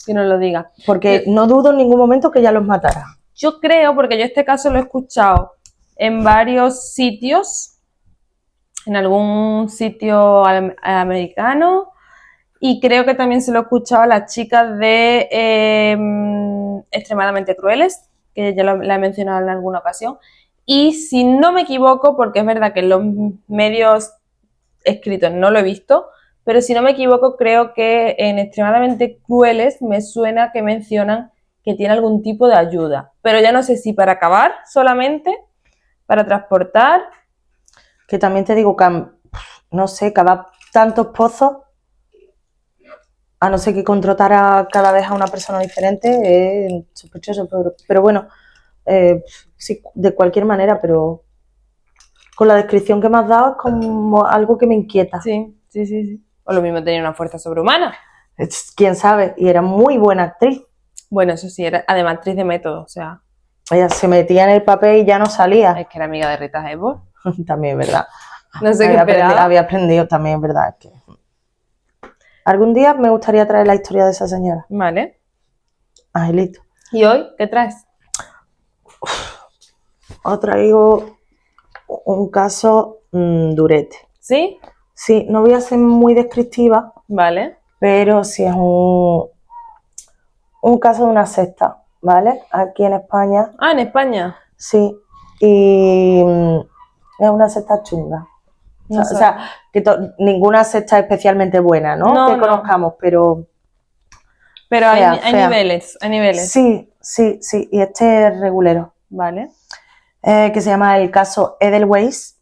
que nos lo diga. Porque no dudo en ningún momento que ella los matara. Yo creo, porque yo este caso lo he escuchado en varios sitios, en algún sitio americano, y creo que también se lo he escuchado a las chicas de Extremadamente Crueles, que ya la he mencionado en alguna ocasión, y si no me equivoco, porque es verdad que en los medios escritos no lo he visto, pero si no me equivoco creo que en Extremadamente Crueles me suena que mencionan que tiene algún tipo de ayuda, pero ya no sé si para acabar solamente, para transportar. Que también te digo que, no sé, cavar tantos pozos, a no ser que contratara cada vez a una persona diferente, es sospechoso, pero bueno, sí, de cualquier manera, pero con la descripción que me has dado es como algo que me inquieta. Sí. O lo mismo tenía una fuerza sobrehumana. Quién sabe, y era muy buena actriz. Bueno, eso sí, era además actriz de método, o sea. Ella se metía en el papel y ya no salía. Es que era amiga de Rita Hayworth. También es verdad. No sé qué esperaba. Había aprendido también, es verdad. Que algún día me gustaría traer la historia de esa señora. Vale. Angelito. ¿Y hoy qué traes? Os traigo un caso durete. ¿Sí? Sí, no voy a ser muy descriptiva. Vale. Pero sí es un caso de una secta, ¿vale? Aquí en España. Ah, en España. Sí. Y es una secta chunga. No o sea, que ninguna secta es especialmente buena, ¿no? Que conozcamos, pero fea, hay niveles, hay niveles. Sí. Y este es regulero. Vale. Que se llama el caso Edelweiss,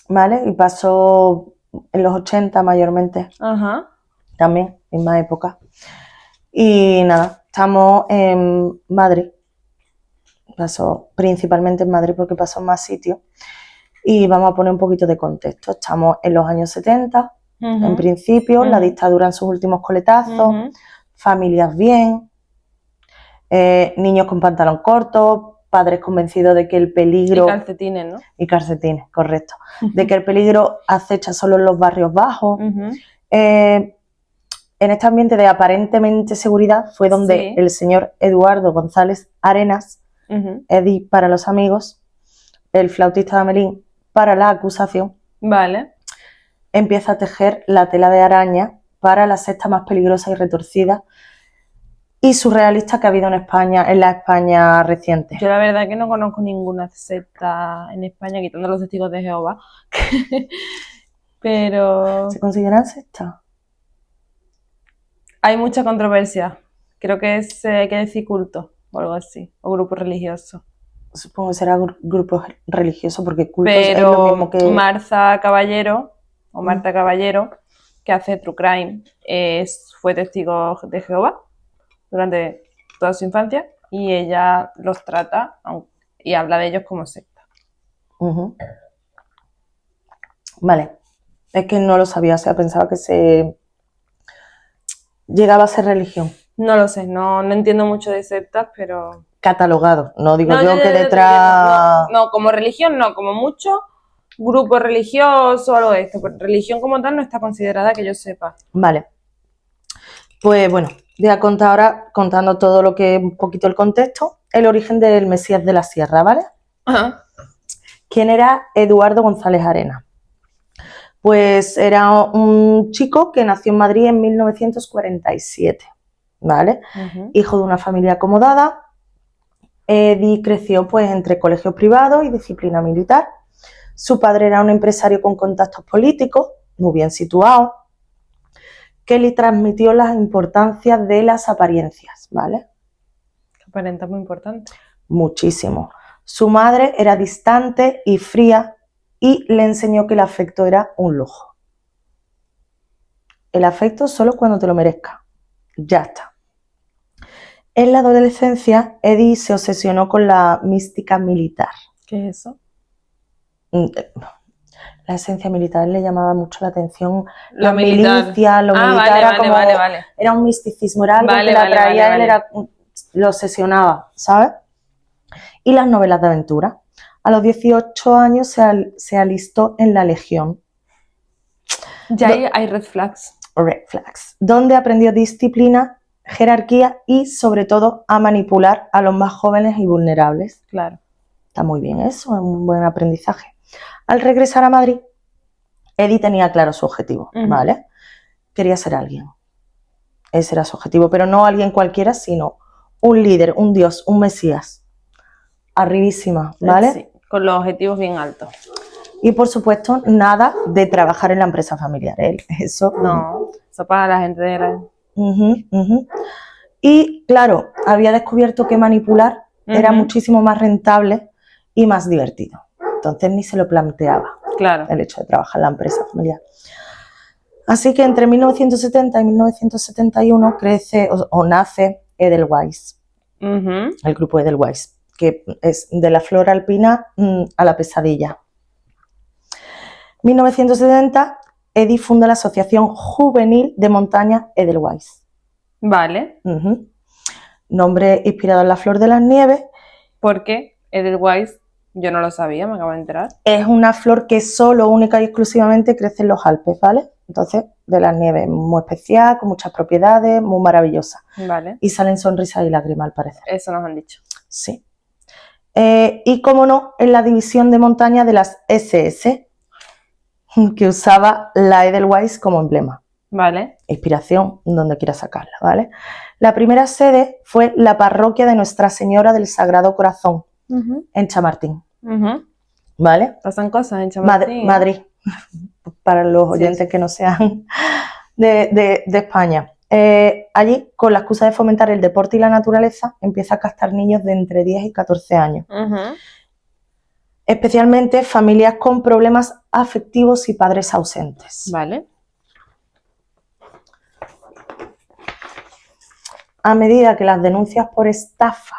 ¿vale? Y pasó en los 80 mayormente. Ajá. También, en más época. Y nada, estamos en Madrid. Pasó principalmente en Madrid porque pasó en más sitios. Y vamos a poner un poquito de contexto. Estamos en los años 70, en principio, la dictadura en sus últimos coletazos, familias bien, niños con pantalón corto, padres convencidos de que el peligro... Y calcetines, ¿no? Y calcetines, correcto. De que el peligro acecha solo en los barrios bajos. En este ambiente de aparentemente seguridad fue donde el señor Eduardo González Arenas, Eddie para los amigos, el flautista de Amelín para la acusación, vale, empieza a tejer la tela de araña para la secta más peligrosa y retorcida y surrealista que ha habido en España, en la España reciente. Yo la verdad que no conozco ninguna secta en España, quitando los testigos de Jehová, pero... ¿Se consideran sectas? Hay mucha controversia. Creo que hay que decir culto o algo así, o grupo religioso. Supongo que será grupo religioso porque culto pero es lo mismo que... Marza Caballero o Marta Caballero, que hace True Crime, fue testigo de Jehová durante toda su infancia y ella los trata y habla de ellos como secta. Ujú. Vale, es que no lo sabía, o sea, pensaba que se llegaba a ser religión. No lo sé, no entiendo mucho de sectas, pero... Catalogado, no digo No, yo ya que te detrás... entiendo. No, como religión no, como mucho grupo religioso o algo de esto, pero religión como tal no está considerada que yo sepa. Vale, pues bueno, voy a contar ahora, contando todo lo que un poquito el contexto, el origen del Mesías de la Sierra, ¿vale? Ajá. ¿Quién era Eduardo González Arenas? Pues era un chico que nació en Madrid en 1947, ¿vale? Uh-huh. Hijo de una familia acomodada. Eddie creció pues entre colegios privados y disciplina militar. Su padre era un empresario con contactos políticos, muy bien situado, que le transmitió la importancia de las apariencias, ¿vale? Aparenta muy importante. Muchísimo. Su madre era distante y fría y le enseñó que el afecto era un lujo. El afecto solo cuando te lo merezca. Ya está. En la adolescencia, Eddie se obsesionó con la mística militar. ¿Qué es eso? La esencia militar le llamaba mucho la atención. Lo La militar. milicia, lo militar era como... Vale. Era un misticismo, era algo que la atraía a él, era, lo obsesionaba, ¿sabes? Y las novelas de aventura. A los 18 años se alistó en la Legión. Ya hay red flags. Red flags. Donde aprendió disciplina, jerarquía y, sobre todo, a manipular a los más jóvenes y vulnerables. Claro. Está muy bien eso, es un buen aprendizaje. Al regresar a Madrid, Eddie tenía claro su objetivo, ¿vale? Quería ser alguien. Ese era su objetivo, pero no alguien cualquiera, sino un líder, un dios, un mesías. Arribísima, ¿vale? Sí, con los objetivos bien altos. Y por supuesto, nada de trabajar en la empresa familiar. Eso no, eso para la gente de la... Y claro, había descubierto que manipular era muchísimo más rentable y más divertido. Entonces ni se lo planteaba, claro, el hecho de trabajar en la empresa familiar. Así que entre 1970 y 1971 crece o nace Edelweiss, el grupo Edelweiss, que es de la flor alpina a la pesadilla. 1970, Eddie funda la Asociación Juvenil de Montaña Edelweiss. Vale. Nombre inspirado en la flor de las nieves. ¿Por qué Edelweiss? Yo no lo sabía, me acabo de enterar. Es una flor que solo, única y exclusivamente crece en los Alpes, ¿vale? Entonces, de las nieves, muy especial, con muchas propiedades, muy maravillosa. Vale. Y salen sonrisas y lágrimas, al parecer. Eso nos han dicho. Sí. Y, como no, en la división de montaña de las SS, que usaba la Edelweiss como emblema. Vale. Inspiración, donde quiera sacarla, ¿vale? La primera sede fue la parroquia de Nuestra Señora del Sagrado Corazón, en Chamartín. ¿Vale? Pasan cosas en Chamartín. Madrid, para los oyentes que no sean de España. Allí, con la excusa de fomentar el deporte y la naturaleza, empieza a captar niños de entre 10 y 14 años. Especialmente familias con problemas afectivos y padres ausentes. Vale. A medida que las denuncias por estafa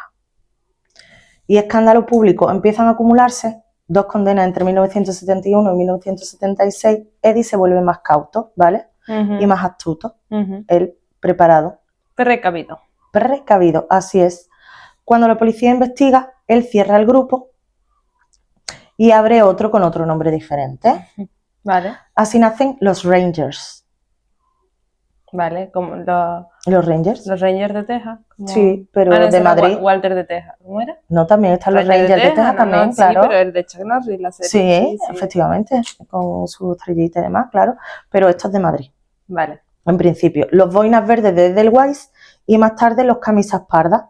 y escándalo público empiezan a acumularse, 2 condenas entre 1971 y 1976, Eddie se vuelve más cauto, ¿vale? Y más astuto. Él preparado. Precavido, así es. Cuando la policía investiga, él cierra el grupo y abre otro con otro nombre diferente. Vale. Así nacen los Rangers. Vale, como los Rangers. Los Rangers de Texas. Como... Sí, pero de Madrid. Walter de Texas, ¿cómo era? No, también están los Rangers de Texas también, no, claro. Sí, pero el de Chuck Norris, la serie. Sí, efectivamente, con su estrellita y demás, claro. Pero esto es de Madrid. Vale. En principio, los boinas verdes de Edelweiss y más tarde los camisas pardas.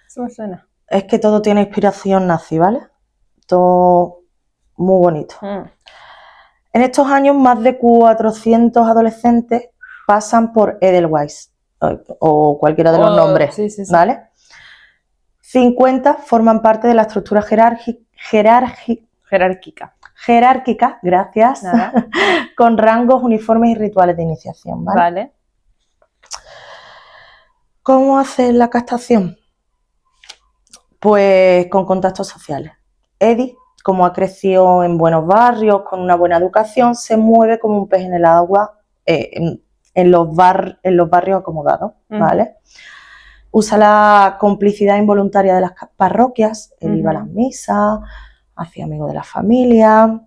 Eso me suena. Es que todo tiene inspiración nazi, ¿vale? Todo muy bonito. En estos años, más de 400 adolescentes pasan por Edelweiss o cualquiera de los nombres, ¿vale? 50 forman parte de la estructura jerárquica jerárquica, gracias, Nada. con rangos, uniformes y rituales de iniciación, ¿vale? Vale. ¿Cómo hace la castración? Pues con contactos sociales. Eddie, como ha crecido en buenos barrios, con una buena educación, se mueve como un pez en el agua en los barrios acomodados, ¿vale? Usa la complicidad involuntaria de las parroquias, él iba a las misas, hacía amigos de la familia,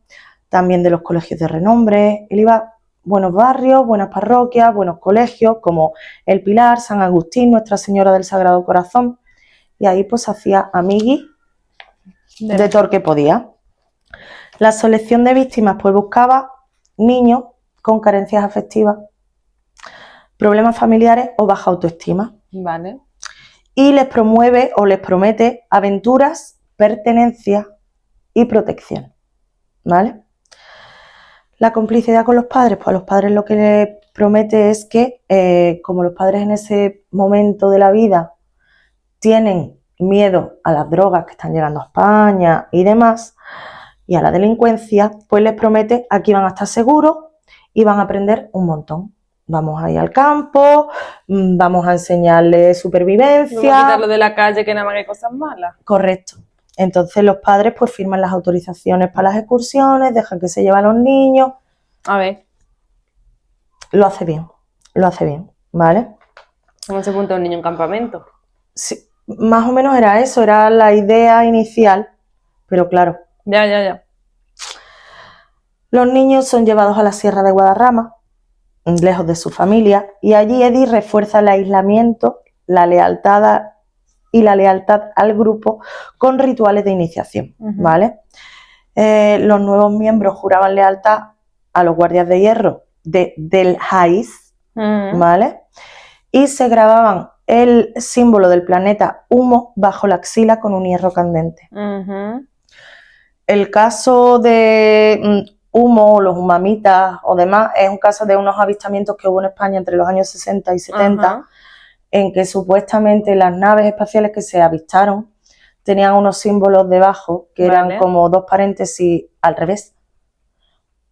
también de los colegios de renombre, él iba a buenos barrios, buenas parroquias, buenos colegios, como El Pilar, San Agustín, Nuestra Señora del Sagrado Corazón, y ahí pues hacía amigui de todo el que podía. La selección de víctimas pues buscaba niños con carencias afectivas, problemas familiares o baja autoestima. Vale. Y les promueve o les promete aventuras, pertenencia y protección, ¿vale? La complicidad con los padres, pues a los padres lo que les promete es que, como los padres en ese momento de la vida tienen miedo a las drogas que están llegando a España y demás, y a la delincuencia, pues les promete aquí van a estar seguros y van a aprender un montón. Vamos a ir al campo, vamos a enseñarles supervivencia. Vamos a quitarlo de la calle, que nada más hay cosas malas. Correcto. Entonces los padres pues firman las autorizaciones para las excursiones, dejan que se lleven a los niños. A ver, Lo hace bien, ¿vale? ¿cómo se apunta un niño en campamento? Sí, más o menos era eso, era la idea inicial, pero claro. Ya. Los niños son llevados a la Sierra de Guadarrama, lejos de su familia, y allí Eddie refuerza el aislamiento, la lealtad al grupo con rituales de iniciación, ¿vale? Los nuevos miembros juraban lealtad a los guardias de hierro del Hais, ¿vale? Y se grababan el símbolo del planeta Humo bajo la axila con un hierro candente. El caso de Humo, los humamitas o demás, es un caso de unos avistamientos que hubo en España entre los años 60 y 70, en que supuestamente las naves espaciales que se avistaron tenían unos símbolos debajo que eran como dos paréntesis al revés,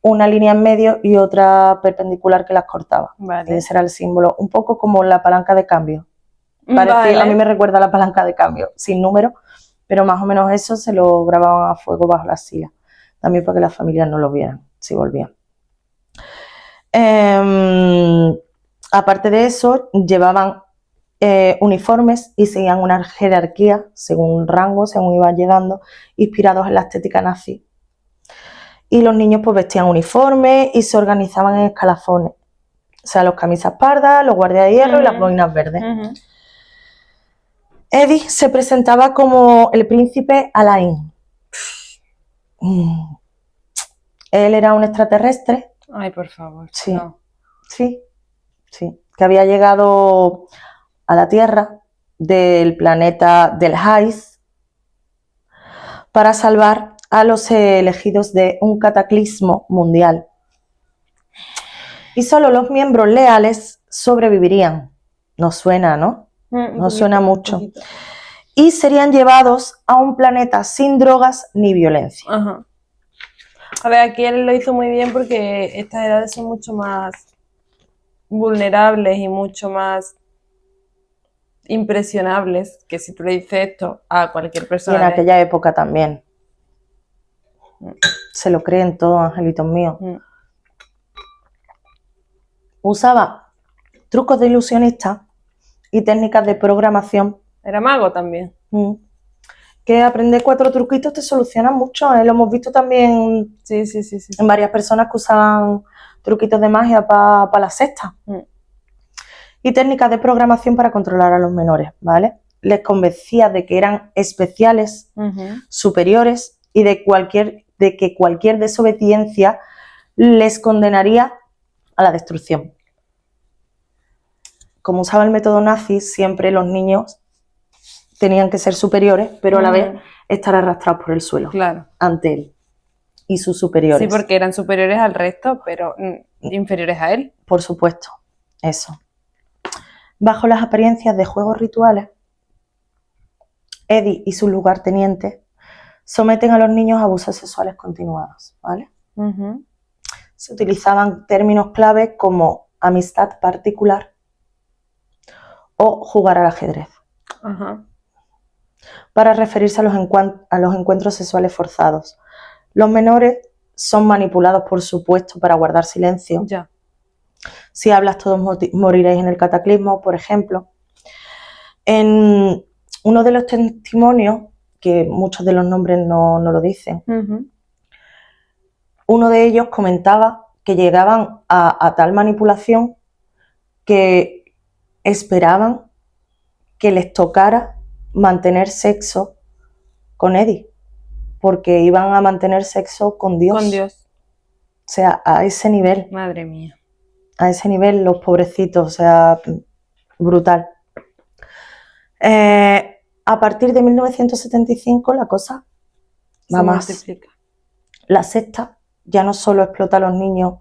una línea en medio y otra perpendicular que las cortaba. Y ese era el símbolo, un poco como la palanca de cambio. Parecido, a mí me recuerda a la palanca de cambio, sin número, pero más o menos eso se lo grababan a fuego bajo la silla, también para que las familias no lo vieran si volvían. Aparte de eso, llevaban uniformes y seguían una jerarquía según rango, según iban llegando, inspirados en la estética nazi. Y los niños pues vestían uniformes y se organizaban en escalafones, o sea, los camisas pardas, los guardias de hierro y las boinas verdes. Eddie se presentaba como el príncipe Alain. Él era un extraterrestre. Ay, por favor. Sí, no. sí, que había llegado a la Tierra del planeta del Hais para salvar a los elegidos de un cataclismo mundial. Y solo los miembros leales sobrevivirían. Nos suena, ¿no? No suena mucho. Y serían llevados a un planeta sin drogas ni violencia. A ver, aquí él lo hizo muy bien porque estas edades son mucho más vulnerables y mucho más impresionables que si tú le dices esto a cualquier persona. Y en aquella época también. Se lo creen todos, angelitos míos. Usaba trucos de ilusionista y técnicas de programación. Era mago también. Que aprender 4 truquitos te soluciona mucho. Lo hemos visto también en varias personas que usaban truquitos de magia para la sexta. Y técnicas de programación para controlar a los menores, ¿vale? Les convencía de que eran especiales, superiores y de que cualquier desobediencia les condenaría a la destrucción. Como usaba el método nazi, siempre los niños tenían que ser superiores, pero a la vez estar arrastrados por el suelo ante él y sus superiores. Sí, porque eran superiores al resto, pero inferiores a él. Por supuesto, eso. Bajo las apariencias de juegos rituales, Eddie y sus lugartenientes someten a los niños a abusos sexuales continuados, ¿vale? Ujú. Se utilizaban términos clave como amistad particular o jugar al ajedrez Ajá. para referirse a los encuentros sexuales forzados. Los menores son manipulados, por supuesto, para guardar silencio. Ya. Si hablas, todos moriréis en el cataclismo, por ejemplo. En uno de los testimonios, que muchos de los nombres no lo dicen, Ujú. uno de ellos comentaba que llegaban a tal manipulación que esperaban que les tocara mantener sexo con Eddie, porque iban a mantener sexo con Dios. Con Dios. O sea, a ese nivel, Madre mía. los pobrecitos, o sea, brutal. A partir de 1975 la cosa va Se más. multiplica. La secta ya no solo explota a los niños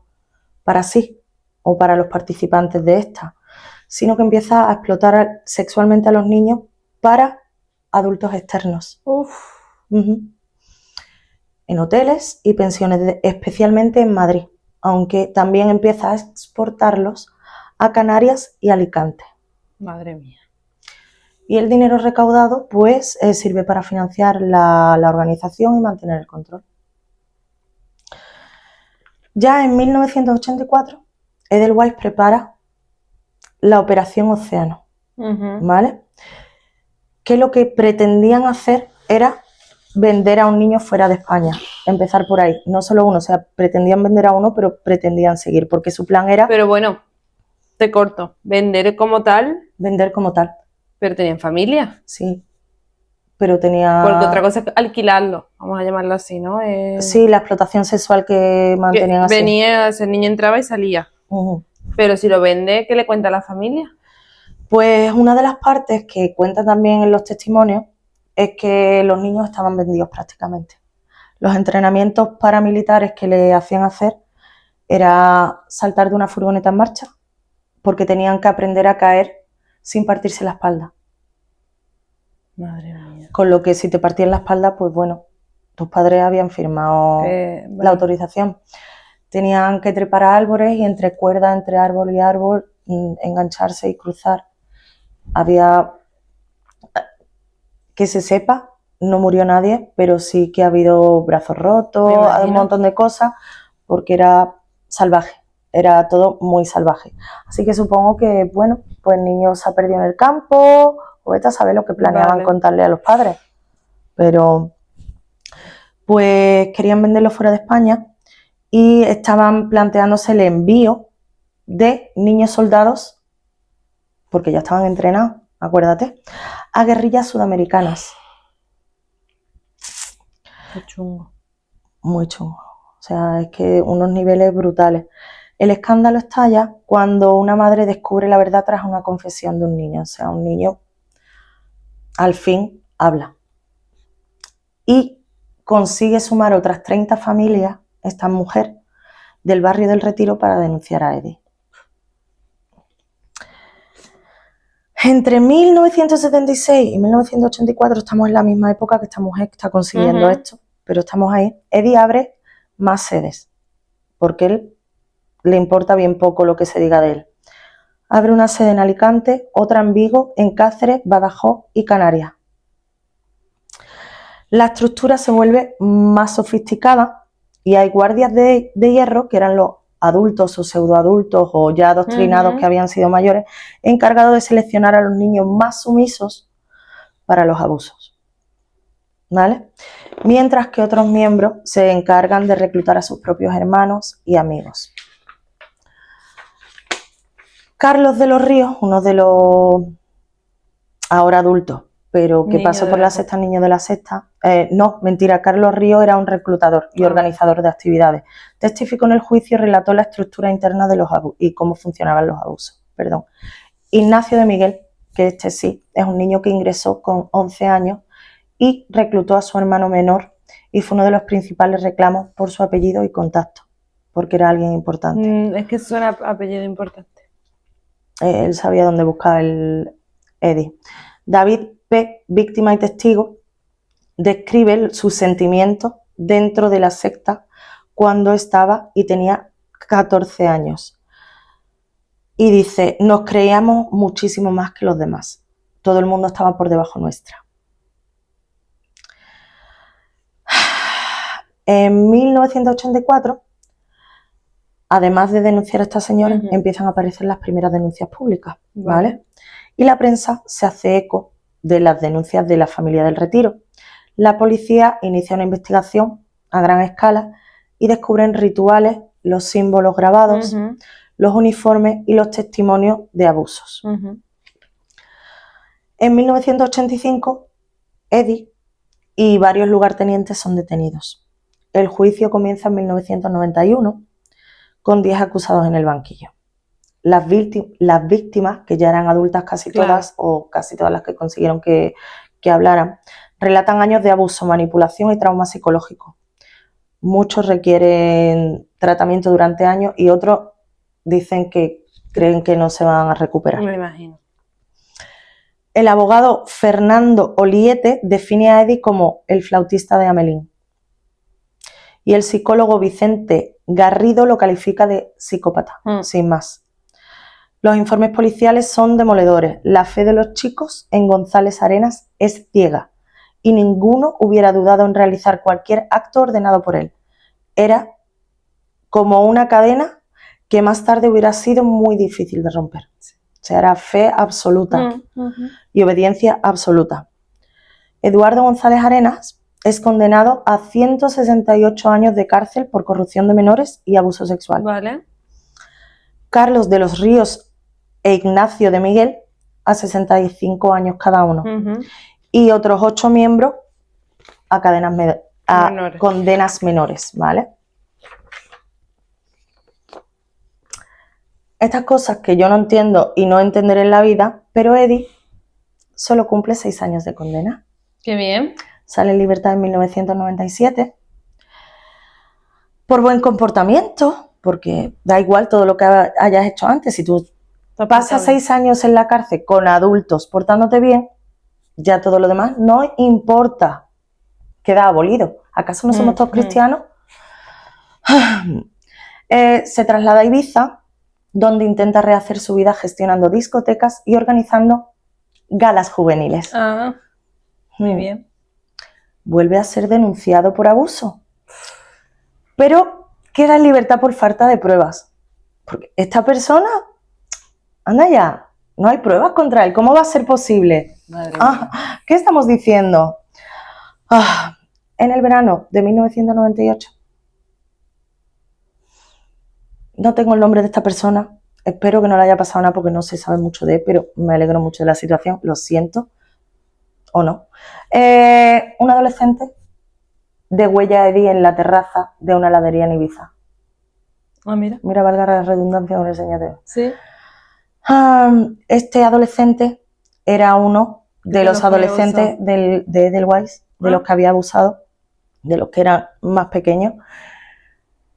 para sí o para los participantes de esta, sino que empieza a explotar sexualmente a los niños para adultos externos. Uf. Ujú. En hoteles y pensiones, especialmente en Madrid, aunque también empieza a exportarlos a Canarias y Alicante. Madre mía. Y el dinero recaudado pues sirve para financiar la organización y mantener el control. Ya en 1984, Edelweiss prepara la Operación Océano, Ujú. ¿vale? Que lo que pretendían hacer era vender a un niño fuera de España, empezar por ahí, no solo uno, o sea, pretendían vender a uno, pero pretendían seguir, porque su plan era Pero bueno, te corto. Vender como tal, vender como tal, pero tenían familia. sí, pero tenía... Porque otra cosa es alquilarlo, vamos a llamarlo así, ¿no? Sí, la explotación sexual que Que mantenían así. venía, ese niño entraba y salía. Ujú. Pero si lo vende, ¿qué le cuenta a la familia? Pues una de las partes que cuenta también en los testimonios es que los niños estaban vendidos prácticamente. Los entrenamientos paramilitares que le hacían hacer era saltar de una furgoneta en marcha, porque tenían que aprender a caer sin partirse la espalda. Madre mía. Con lo que si te partían la espalda, pues bueno, tus padres habían firmado Vale. la autorización. Tenían que trepar a árboles y entre cuerdas, entre árbol y árbol, engancharse y cruzar. Había, que se sepa, no murió nadie, pero sí que ha habido brazos rotos, Me imagino. un montón de cosas, porque era salvaje, era todo muy salvaje. Así que supongo que, bueno, pues el niño se ha perdido en el campo, o vete a saber lo que planeaban Vale. contarle a los padres. Pero, pues querían venderlo fuera de España y estaban planteándose el envío de niños soldados, porque ya estaban entrenados, acuérdate, a guerrillas sudamericanas. Qué chungo. Muy chungo. O sea, es que unos niveles brutales. El escándalo estalla cuando una madre descubre la verdad tras una confesión de un niño. O sea, un niño al fin habla. Y consigue sumar otras 30 familias, esta mujer, del barrio del Retiro para denunciar a Eddie. Entre 1976 y 1984, estamos en la misma época que esta mujer que está consiguiendo esto, pero estamos ahí. Eddie abre más sedes, porque él le importa bien poco lo que se diga de él. Abre una sede en Alicante, otra en Vigo, en Cáceres, Badajoz y Canarias. La estructura se vuelve más sofisticada y hay guardias de hierro, que eran los adultos o pseudoadultos o ya adoctrinados que habían sido mayores, encargados de seleccionar a los niños más sumisos para los abusos, ¿vale? Mientras que otros miembros se encargan de reclutar a sus propios hermanos y amigos. Carlos de los Ríos, uno de los ahora adultos, pero que Niño pasó de por la la secta, niño de la secta. No, mentira, Carlos Ríos era un reclutador y organizador de actividades. Testificó en el juicio y relató la estructura interna de los abusos y cómo funcionaban los abusos. Perdón. Ignacio de Miguel, que este sí, es un niño que ingresó con 11 años y reclutó a su hermano menor y fue uno de los principales reclamos por su apellido y contacto, porque era alguien importante. Es que suena apellido importante. Él sabía dónde buscar el Eddie. David P., víctima y testigo, describe sus sentimientos dentro de la secta cuando estaba y tenía 14 años. Y dice, nos creíamos muchísimo más que los demás. Todo el mundo estaba por debajo nuestra. En 1984, además de denunciar a esta señora, empiezan a aparecer las primeras denuncias públicas, ¿vale? Y la prensa se hace eco de las denuncias de la familia del Retiro. La policía inicia una investigación a gran escala y descubren rituales, los símbolos grabados, los uniformes y los testimonios de abusos. En 1985, Eddie y varios lugartenientes son detenidos. El juicio comienza en 1991 con 10 acusados en el banquillo. Las víctimas, que ya eran adultas casi todas, o casi todas las que consiguieron que hablaran, relatan años de abuso, manipulación y trauma psicológico. Muchos requieren tratamiento durante años y otros dicen que creen que no se van a recuperar. Me imagino. El abogado Fernando Oliete define a Eddie como el flautista de Hamelín. Y el psicólogo Vicente Garrido lo califica de psicópata, sin más. Los informes policiales son demoledores. La fe de los chicos en González Arenas es ciega y ninguno hubiera dudado en realizar cualquier acto ordenado por él. Era como una cadena que más tarde hubiera sido muy difícil de romper. O sea, era fe absoluta y obediencia absoluta. Eduardo González Arenas es condenado a 168 años de cárcel por corrupción de menores y abuso sexual. Vale. Carlos de los Ríos e Ignacio de Miguel a 65 años cada uno. Y otros 8 miembros a condenas menores, ¿vale? Estas cosas que yo no entiendo y no entenderé en la vida, pero Eddie solo cumple 6 años de condena. Qué bien. Sale en libertad en 1997 por buen comportamiento, porque da igual todo lo que hayas hecho antes. Si tú pasas 6 años en la cárcel con adultos portándote bien, ya todo lo demás no importa. Queda abolido. ¿Acaso no somos todos cristianos? Se traslada a Ibiza, donde intenta rehacer su vida gestionando discotecas y organizando galas juveniles. Ah, muy bien. Vuelve a ser denunciado por abuso, pero queda en libertad por falta de pruebas. Porque esta persona, anda ya, no hay pruebas contra él. ¿Cómo va a ser posible? ¿Qué estamos diciendo? En el verano de 1998, no tengo el nombre de esta persona, espero que no le haya pasado nada porque no se sabe mucho de él, pero me alegro mucho de la situación, lo siento, o no. Un adolescente degüella a Eddie en la terraza de una heladería en Ibiza. Ah, mira. Mira, valga la redundancia con el señor. Sí. Este adolescente era uno de los adolescentes de Edelweiss, de los que había abusado, de los que eran más pequeños.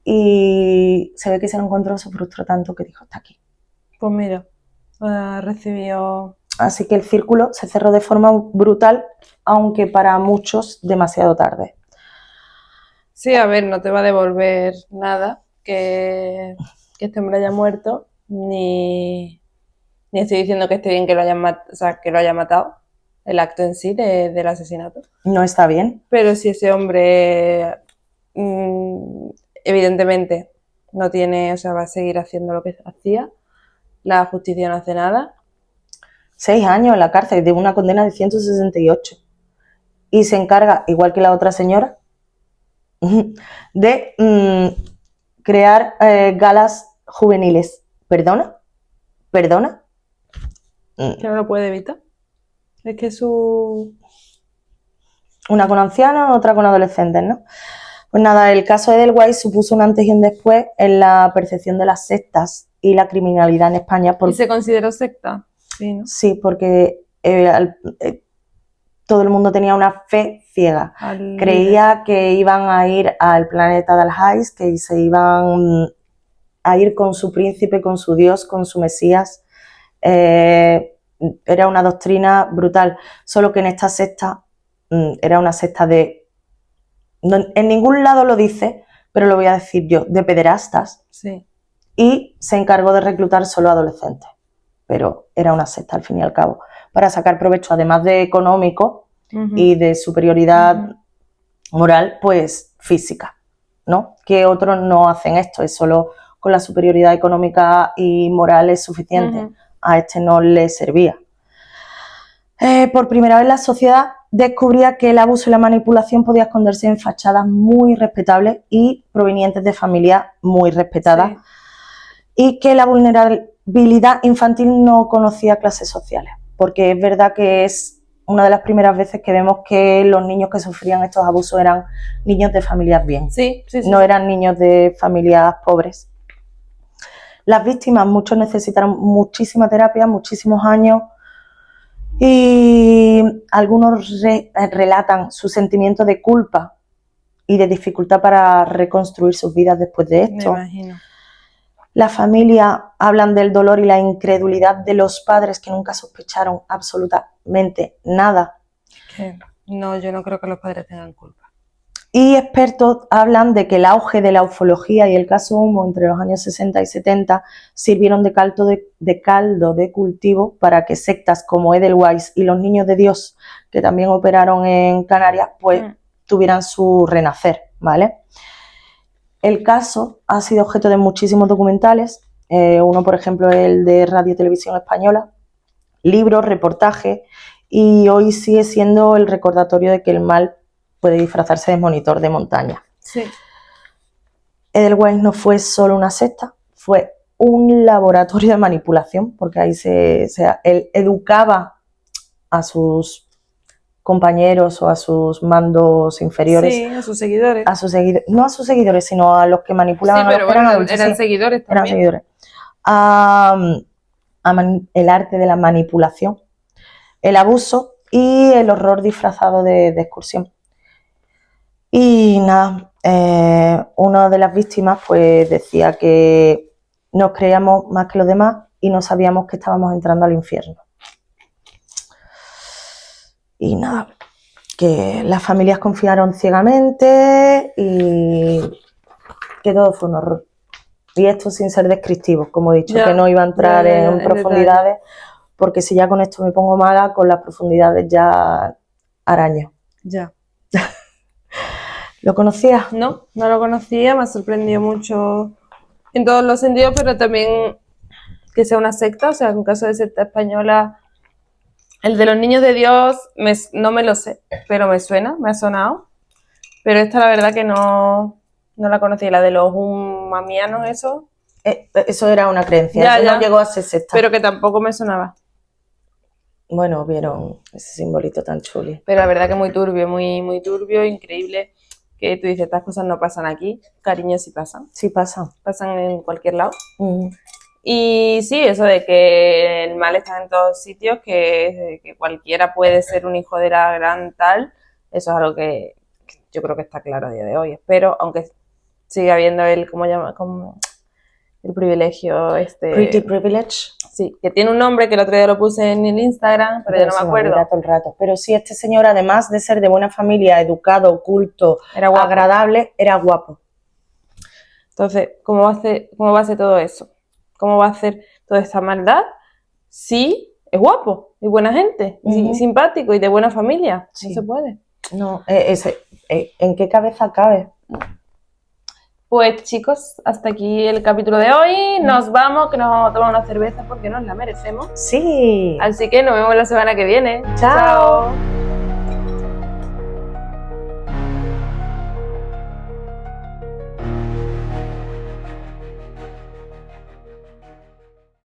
Y se ve que se lo encontró, se frustró tanto que dijo, hasta aquí. Pues mira, recibió... Así que el círculo se cerró de forma brutal, aunque para muchos demasiado tarde. Sí, a ver, no te va a devolver nada que este hombre haya muerto, ni estoy diciendo que esté bien que lo haya matado, el acto en sí del asesinato. No está bien. Pero si ese hombre evidentemente no tiene, o sea, va a seguir haciendo lo que hacía, la justicia no hace nada. 6 años en la cárcel de una condena de 168. Y se encarga, igual que la otra señora, de crear galas juveniles. ¿Perdona? Que no lo puede evitar. Es que una con ancianos, otra con adolescentes, ¿no? Pues nada, el caso de Edelweiss supuso un antes y un después en la percepción de las sectas y la criminalidad en España. ¿Y se consideró secta? Sí, ¿no? Sí, porque todo el mundo tenía una fe ciega. Creía que iban a ir al planeta de Alhais, que se iban a ir con su príncipe, con su Dios, con su Mesías. Era una doctrina brutal, solo que en esta secta era una secta de... en ningún lado lo dice, pero lo voy a decir yo, de pederastas. Sí. Y se encargó de reclutar solo adolescentes. Pero era una secta, al fin y al cabo, para sacar provecho, además de económico y de superioridad moral, pues física, ¿no? Que otros no hacen esto, es solo con la superioridad económica y moral es suficiente. A este no le servía. Por primera vez la sociedad descubría que el abuso y la manipulación podía esconderse en fachadas muy respetables y provenientes de familias muy respetadas, Sí. y que la vulnerabilidad infantil no conocía clases sociales, porque es verdad que es una de las primeras veces que vemos que los niños que sufrían estos abusos eran niños de familias bien, Sí, sí, sí, no sí. eran niños de familias pobres. Las víctimas, muchos necesitaron muchísima terapia, muchísimos años, y algunos relatan su sentimiento de culpa y de dificultad para reconstruir sus vidas después de Me esto. imagino. La familia hablan del dolor y la incredulidad de los padres que nunca sospecharon absolutamente nada. No, yo no creo que los padres tengan culpa. Y expertos hablan de que el auge de la ufología y el caso Humo entre los años 60 y 70 sirvieron de caldo de cultivo para que sectas como Edelweiss y los Niños de Dios, que también operaron en Canarias, pues tuvieran su renacer, ¿vale? El caso ha sido objeto de muchísimos documentales, uno por ejemplo el de Radio Televisión Española, libros, reportajes, y hoy sigue siendo el recordatorio de que el mal puede disfrazarse de monitor de montaña. Sí. Edelweiss no fue solo una secta, fue un laboratorio de manipulación, porque ahí él educaba a sus compañeros o a sus mandos inferiores. Sí, a sus seguidores. No a sus seguidores, sino a los que manipulaban. Sí, pero a los que bueno, adultos, eran seguidores también. eran seguidores. El arte de la manipulación, el abuso y el horror disfrazado de excursión. Y nada, una de las víctimas pues decía que nos creíamos más que los demás y no sabíamos que estábamos entrando al infierno. Y nada, que las familias confiaron ciegamente y que todo fue un horror. Y esto sin ser descriptivo, como he dicho, Ya, que no iba a entrar en profundidades, detalle. porque si ya con esto me pongo mala, con las profundidades ya araño. Ya. ¿Lo conocías? No, no lo conocía, me ha sorprendido mucho en todos los sentidos, pero también que sea una secta, o sea, en caso de secta española, el de los Niños de Dios no me lo sé, pero me suena, me ha sonado, pero esta la verdad que no la conocía, la de los humamianos, eso. Eso era una creencia, Ya, eso ya. no llegó a ser secta. Pero que tampoco me sonaba. Bueno, vieron ese simbolito tan chuli. Pero la verdad que muy turbio, muy, muy turbio, increíble, que tú dices, estas cosas no pasan aquí, cariño, sí pasan. Sí pasa. Pasan en cualquier lado. Y sí, eso de que el mal está en todos sitios, que cualquiera puede ser un hijo de la gran tal, eso es algo que yo creo que está claro a día de hoy. Espero, aunque siga habiendo como el privilegio Pretty privilege. Sí, que tiene un nombre que el otro día lo puse en el Instagram, pero ya no me acuerdo. Todo el rato. Pero sí, este señor, además de ser de buena familia, educado, culto, Era guapo. agradable, era guapo. Entonces, ¿cómo va a ser todo eso? ¿Cómo va a hacer toda esta maldad? Sí, es guapo y buena gente, y simpático y de buena familia. Sí. No se puede. No, ¿en qué cabeza cabe? Pues chicos, hasta aquí el capítulo de hoy. Nos vamos, que nos vamos a tomar una cerveza porque nos la merecemos. Sí. Así que nos vemos la semana que viene. Chao.